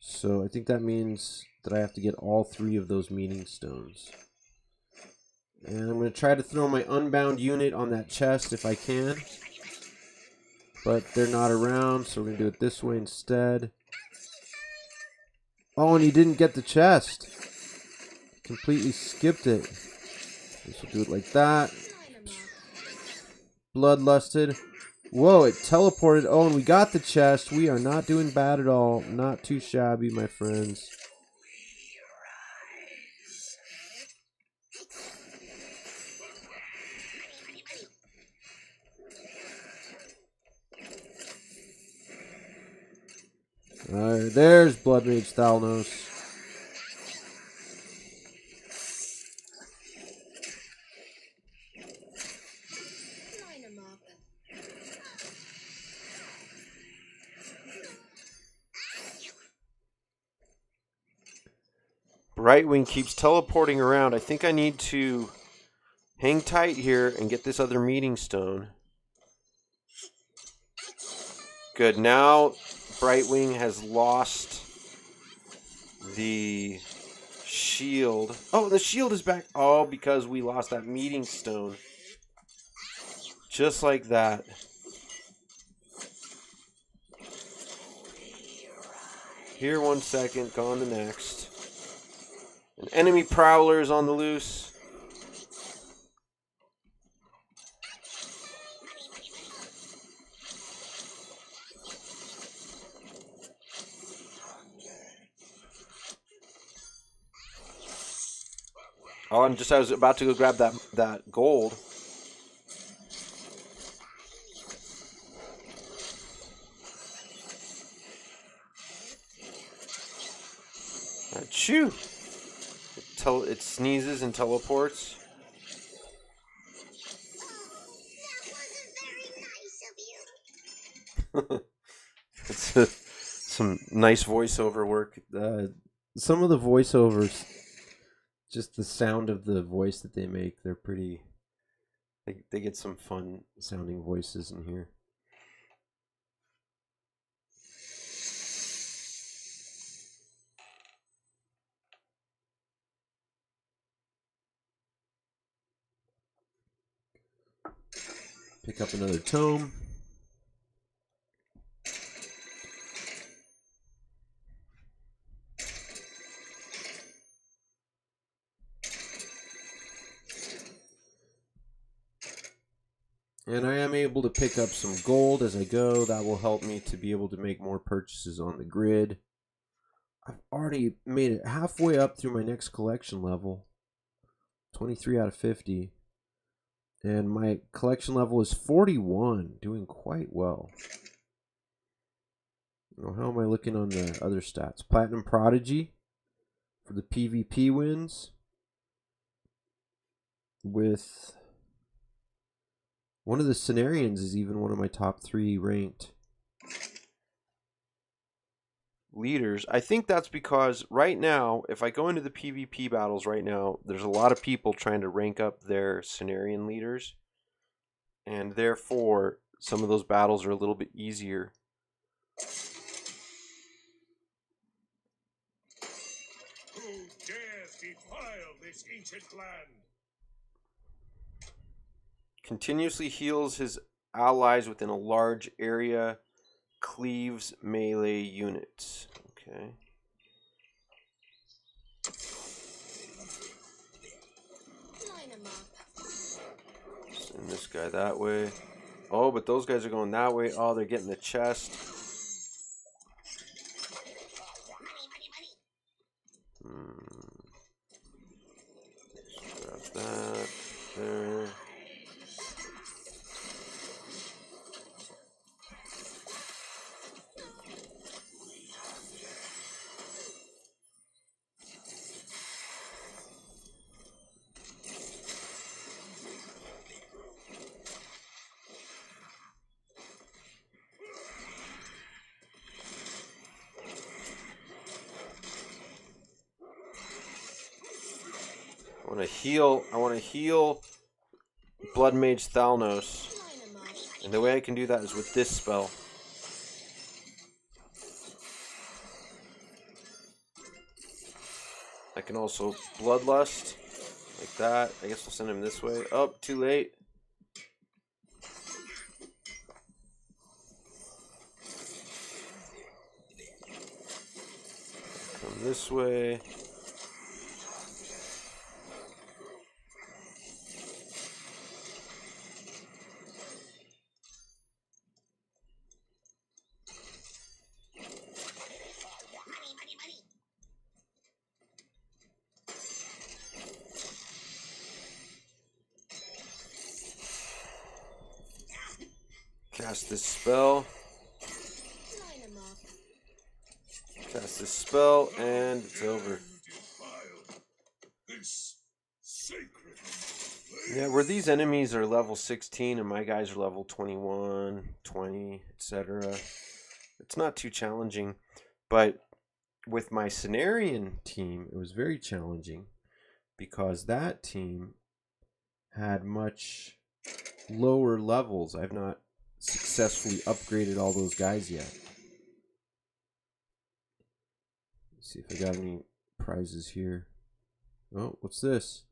So I think that means that I have to get all 3 of those meeting stones. And I'm going to try to throw my unbound unit on that chest if I can. But they're not around, so we're going to do it this way instead. Oh, and he didn't get the chest. Completely skipped it. So we'll do it like that. Bloodlusted. Whoa, it teleported. Oh, and we got the chest. We are not doing bad at all. Not too shabby, my friends. Alright, there's Blood Mage Thalnos. Line 'em up. Brightwing keeps teleporting around. I think I need to hang tight here and get this other meeting stone. Good. Now Brightwing has lost the shield. Oh, the shield is back. Oh, because we lost that meeting stone. Just like that. Here 1 second, gone the next. An enemy prowler is on the loose. Oh, and just I was about to go grab that gold. Achoo! It sneezes and teleports. Oh, that wasn't very nice of you. It's some nice voiceover work. Some of the voiceovers, just the sound of the voice that they make, they're pretty. They get some fun sounding voices in here. Pick up another tome. And I am able to pick up some gold as I go. That will help me to be able to make more purchases on the grid. I've already made it halfway up through my next collection level. 23 out of 50. And my collection level is 41. Doing quite well. Now, how am I looking on the other stats? Platinum Prodigy for the PvP wins. With one of the Centurions is even one of my top 3 ranked leaders. I think that's because right now, if I go into the PvP battles right now, there's a lot of people trying to rank up their Centurion leaders. And therefore, some of those battles are a little bit easier. Who dares defile this ancient land? Continuously heals his allies within a large area. Cleaves melee units. Okay. Line 'em up. Send this guy that way. Oh, but those guys are going that way. Oh, they're getting the chest. Grab that. There. I want to heal Blood Mage Thalnos. Line 'em up. And the way I can do that is with this spell. I can also Bloodlust. Like that. I guess we'll send him this way. Oh, too late. Come this way. Cast this spell. Line 'em up. Cast this spell, and it's over. Defile this sacred Yeah, where these enemies are level 16 and my guys are level 21, 20, etc. It's not too challenging. But with my Centurion team, it was very challenging because that team had much lower levels. I've not successfully upgraded all those guys yet. Let's see if I got any prizes here. Oh, what's this?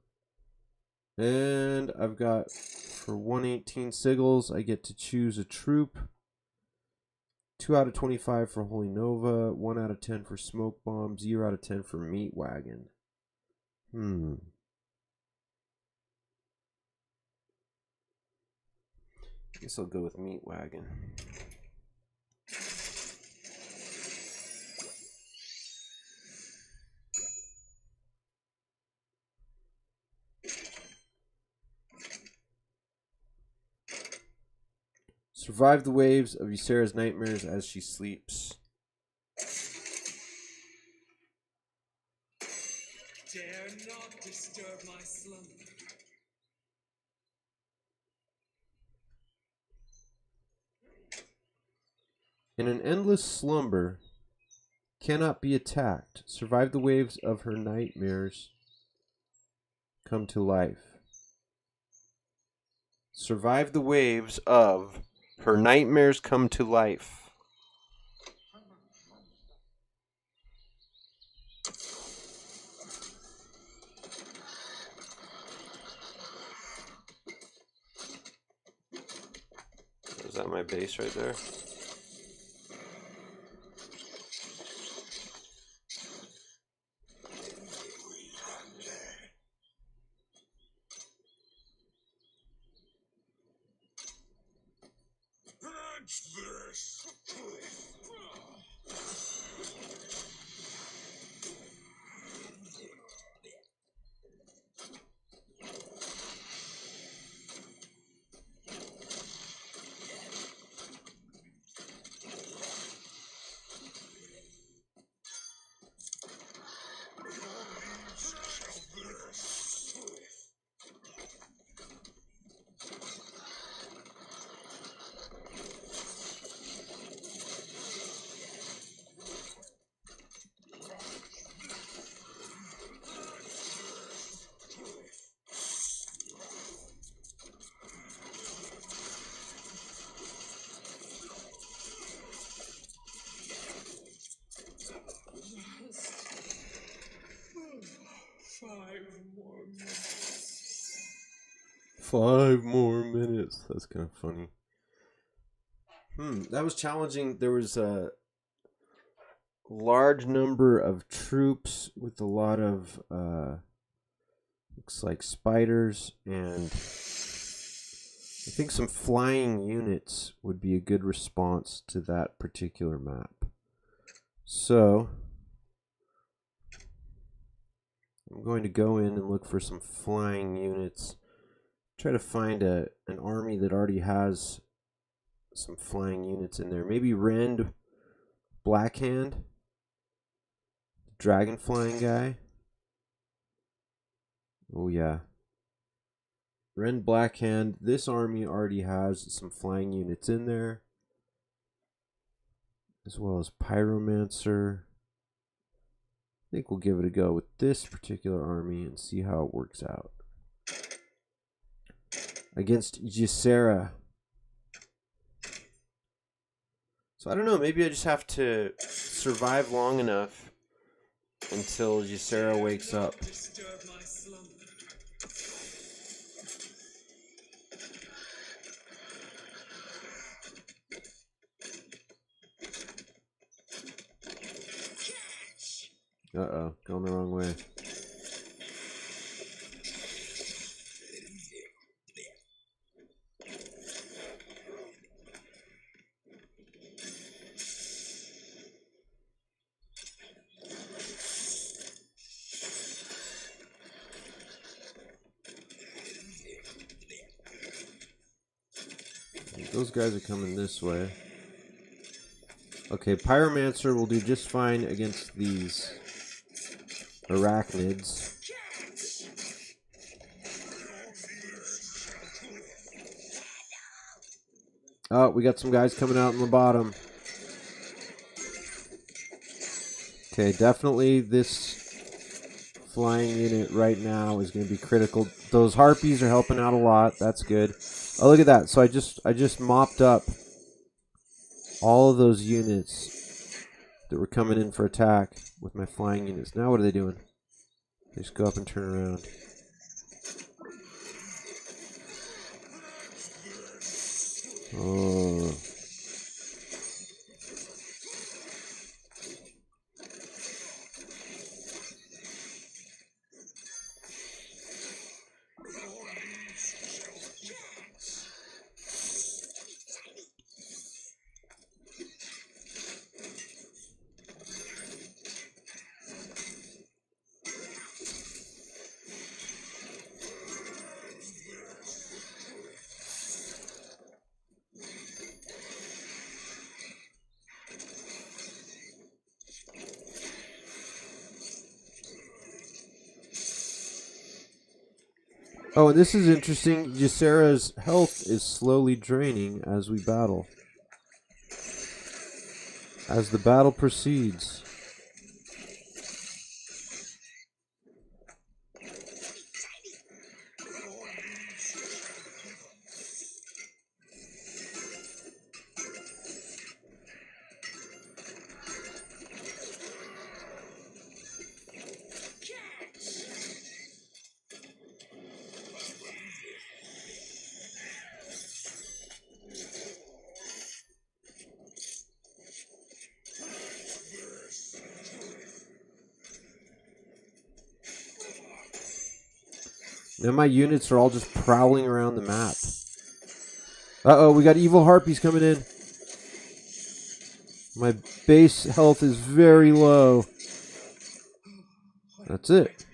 And I've got, for 118 sigils, I get to choose a troop. 2 out of 25 for Holy Nova, 1 out of 10 for Smoke Bomb, 0 out of 10 for Meat Wagon. I guess I'll go with Meat Wagon. Survive the waves of Ysera's nightmares as she sleeps. In an endless slumber, cannot be attacked. Survive the waves of her nightmares. Come to life. Survive the waves of her nightmares come to life. Is that my base right there? Five more minutes. That's kind of funny. That was challenging. There was a large number of troops with a lot of looks like spiders, and I think some flying units would be a good response to that particular map. So I'm going to go in and look for some flying units. Try to find an army that already has some flying units in there. Maybe Rend Blackhand, dragon flying guy. Oh yeah, Rend Blackhand. This army already has some flying units in there, as well as Pyromancer. I think we'll give it a go with this particular army and see how it works out against Ysera. So I don't know, maybe I just have to survive long enough until Ysera wakes up. Uh-oh, going the wrong way. Those guys are coming this way. Okay, Pyromancer will do just fine against these arachnids. Oh, we got some guys coming out in the bottom. Okay, definitely this flying unit right now is going to be critical. Those harpies are helping out a lot. That's good. Oh, look at that. So I just mopped up all of those units that were coming in for attack with my flying units. Now what are they doing? They just go up and turn around. Oh. Oh, and this is interesting. Ysera's health is slowly draining as we battle. as the battle proceeds. Now my units are all just prowling around the map. Uh-oh, we got evil harpies coming in. My base health is very low. That's it.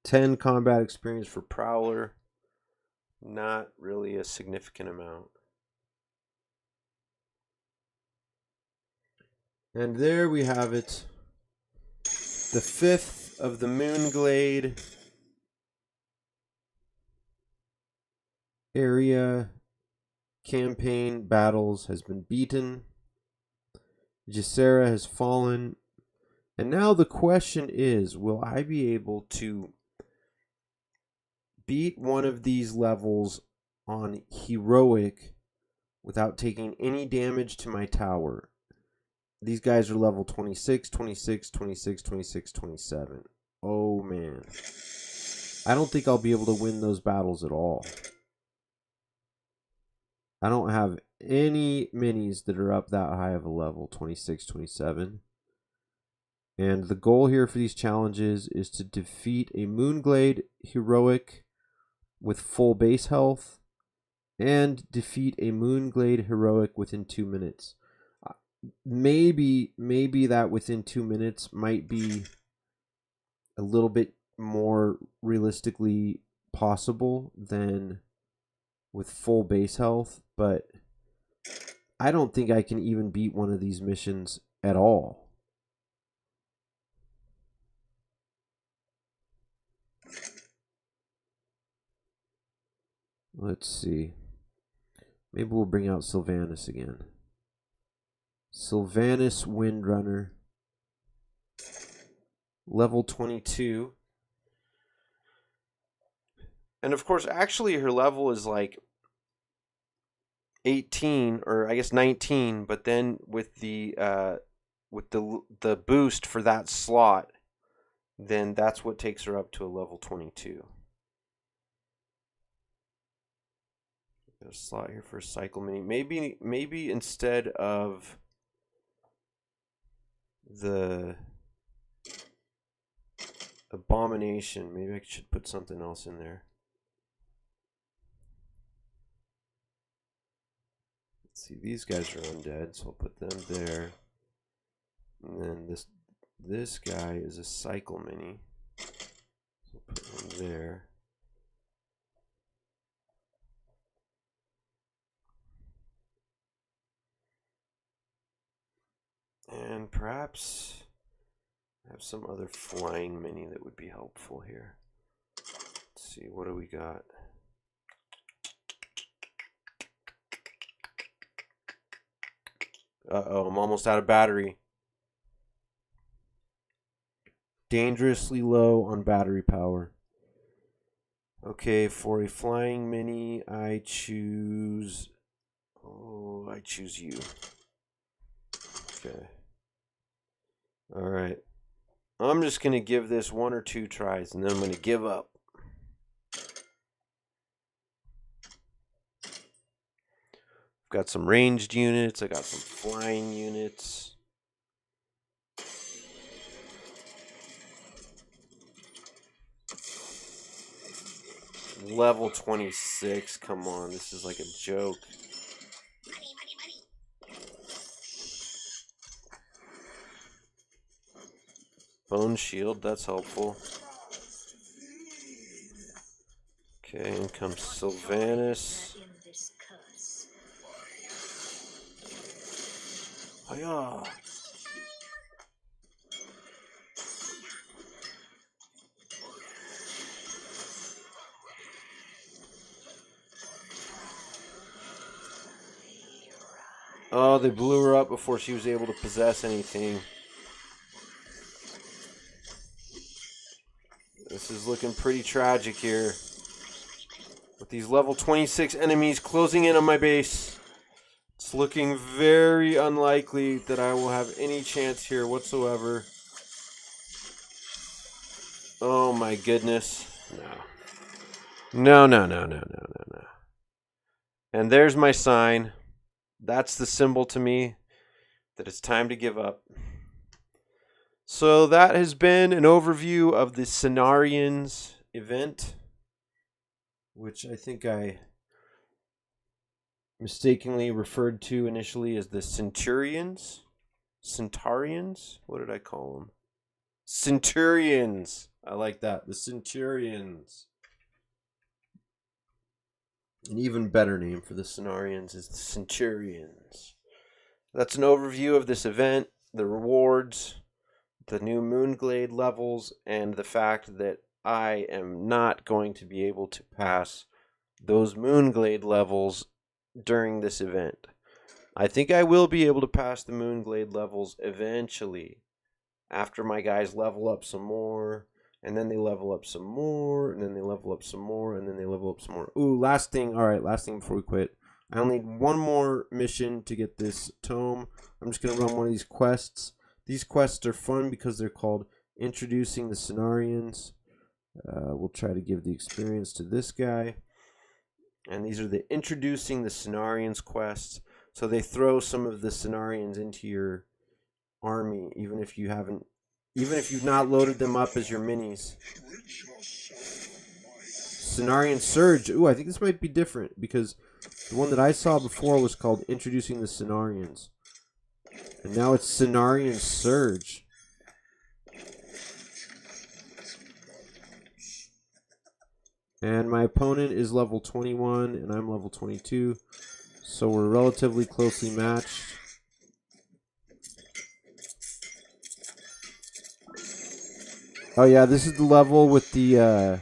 $10 combat experience for Prowler. Not really a significant amount. And there we have it. The 5th of the Moonglade area campaign battles has been beaten. Gisera has fallen. And now the question is, will I be able to beat one of these levels on heroic without taking any damage to my tower? These guys are level 26, 26, 26, 26, 27. Oh, man. I don't think I'll be able to win those battles at all. I don't have any minis that are up that high of a level, 26, 27. And the goal here for these challenges is to defeat a Moonglade heroic with full base health and defeat a Moonglade heroic within 2 minutes. Maybe that within 2 minutes might be a little bit more realistically possible than with full base health, but I don't think I can even beat one of these missions at all. Let's see. Maybe we'll bring out Sylvanas again. Sylvanas Windrunner. Level 22. And of course, actually her level is like 18 or I guess 19, but then with the boost for that slot, then that's what takes her up to a level 22. Got a slot here for a cycle mini. Maybe instead of the abomination, maybe I should put something else in there. Let's see, these guys are undead, so I'll put them there. And then this guy is a cycle mini, so I'll put him there. And perhaps have some other flying mini that would be helpful here. Let's see, what do we got? Uh-oh, I'm almost out of battery. Dangerously low on battery power. Okay, for a flying mini, I choose you. Okay. Alright. I'm just going to give this 1 or 2 tries, and then I'm going to give up. I've got some ranged units. I got some flying units. Level 26. Come on, this is like a joke. Bone shield, that's helpful. Okay, in comes Sylvanas. Hiya! Oh, they blew her up before she was able to possess anything. This is looking pretty tragic here. With these level 26 enemies closing in on my base. It's looking very unlikely that I will have any chance here whatsoever. Oh my goodness. No. No. And there's my sign. That's the symbol to me that it's time to give up. So that has been an overview of the Centurions Event, which I think I mistakenly referred to initially as the Centurions. Centurions? What did I call them? Centurions. I like that. The Centurions. An even better name for the Centurions is the Centurions. That's an overview of this event, the rewards, the new Moonglade levels, and the fact that I am not going to be able to pass those Moonglade levels during this event. I think I will be able to pass the Moonglade levels eventually, after my guys level up some more, and then they level up some more, and then they level up some more, and then they level up some more. Ooh, last thing. All right, last thing before we quit. I only need one more mission to get this tome. I'm just going to run one of these quests. These quests are fun because they're called Introducing the Centurions. We'll try to give the experience to this guy. And these are the Introducing the Centurions quests. So they throw some of the Centurions into your army, even if you've not loaded them up as your minis. Centurion Surge. Ooh, I think this might be different because the one that I saw before was called Introducing the Centurions. And now it's Centurion Surge. And my opponent is level 21 and I'm level 22. So we're relatively closely matched. Oh yeah, this is the level with the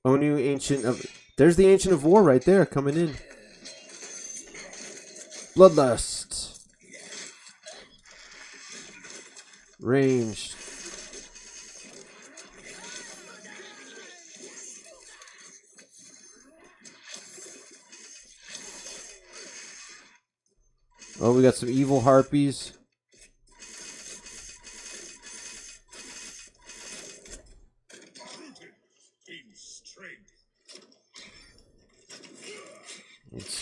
Onu Ancient of... There's the Ancient of War right there coming in. Bloodlust. Ranged. Oh, we got some evil harpies.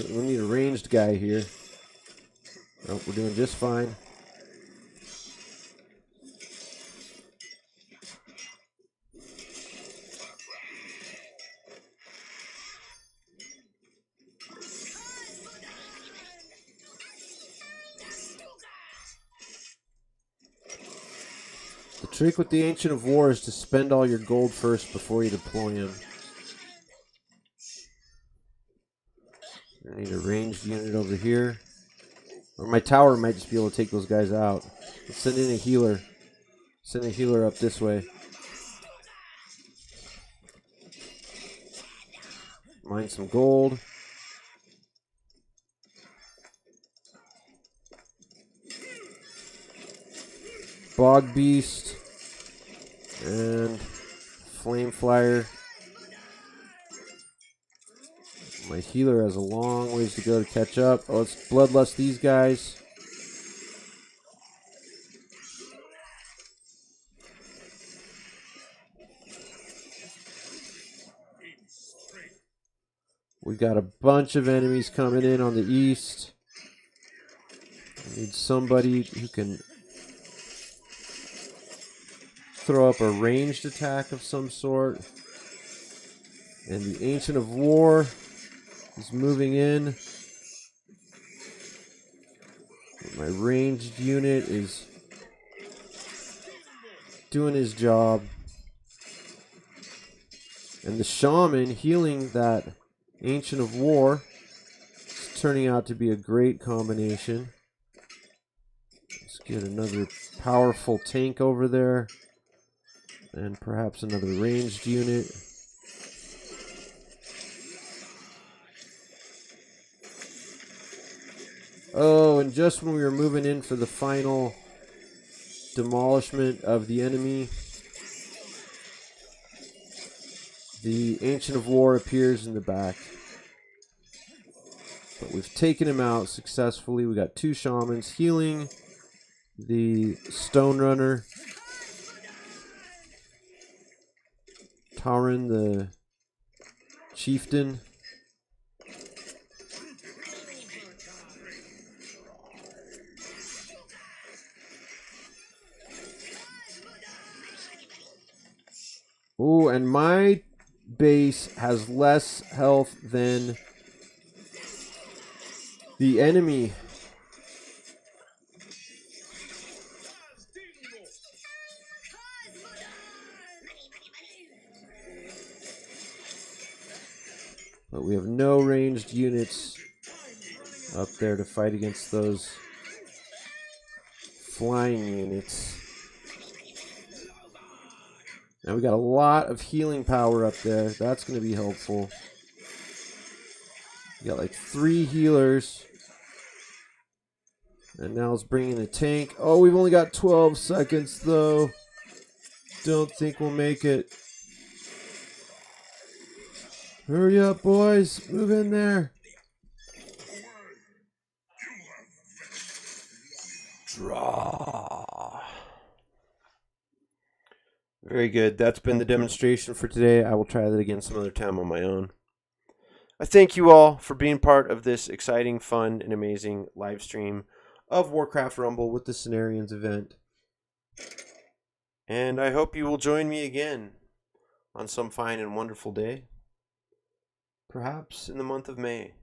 We need a ranged guy here. Oh, we're doing just fine. The trick with the Ancient of War is to spend all your gold first before you deploy him. I need a ranged unit over here. Or my tower might just be able to take those guys out. Let's send in a healer. Send a healer up this way. Mine some gold. Bog Beast. And Flame Flyer. My healer has a long ways to go to catch up. Oh, let's bloodlust these guys. We got a bunch of enemies coming in on the east. I need somebody who can throw up a ranged attack of some sort. And the Ancient of War is moving in. My ranged unit is doing his job. And the Shaman healing that Ancient of War is turning out to be a great combination. Let's get another powerful tank over there. And perhaps another ranged unit. Oh, and just when we were moving in for the final demolishment of the enemy, the Ancient of War appears in the back. But we've taken him out successfully. We got 2 shamans healing the Stone Runner. Taran the Chieftain. Ooh, and my base has less health than the enemy. But we have no ranged units up there to fight against those flying units. Now we got a lot of healing power up there. That's going to be helpful. We got like 3 healers. And now it's bringing a tank. Oh, we've only got 12 seconds though. Don't think we'll make it. Hurry up, boys. Move in there. Draw. Very good. That's been the demonstration for today. I will try that again some other time on my own. I thank you all for being part of this exciting, fun, and amazing live stream of Warcraft Rumble with the Centurions Event. And I hope you will join me again on some fine and wonderful day. Perhaps in the month of May.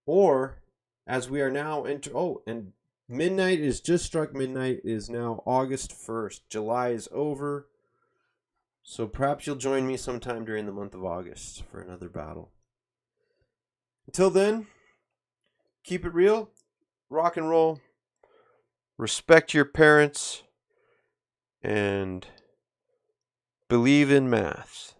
Or, as we are now and midnight is just struck midnight. It is now August 1st. July is over. So perhaps you'll join me sometime during the month of August for another battle. Until then, keep it real, rock and roll, respect your parents, and believe in math.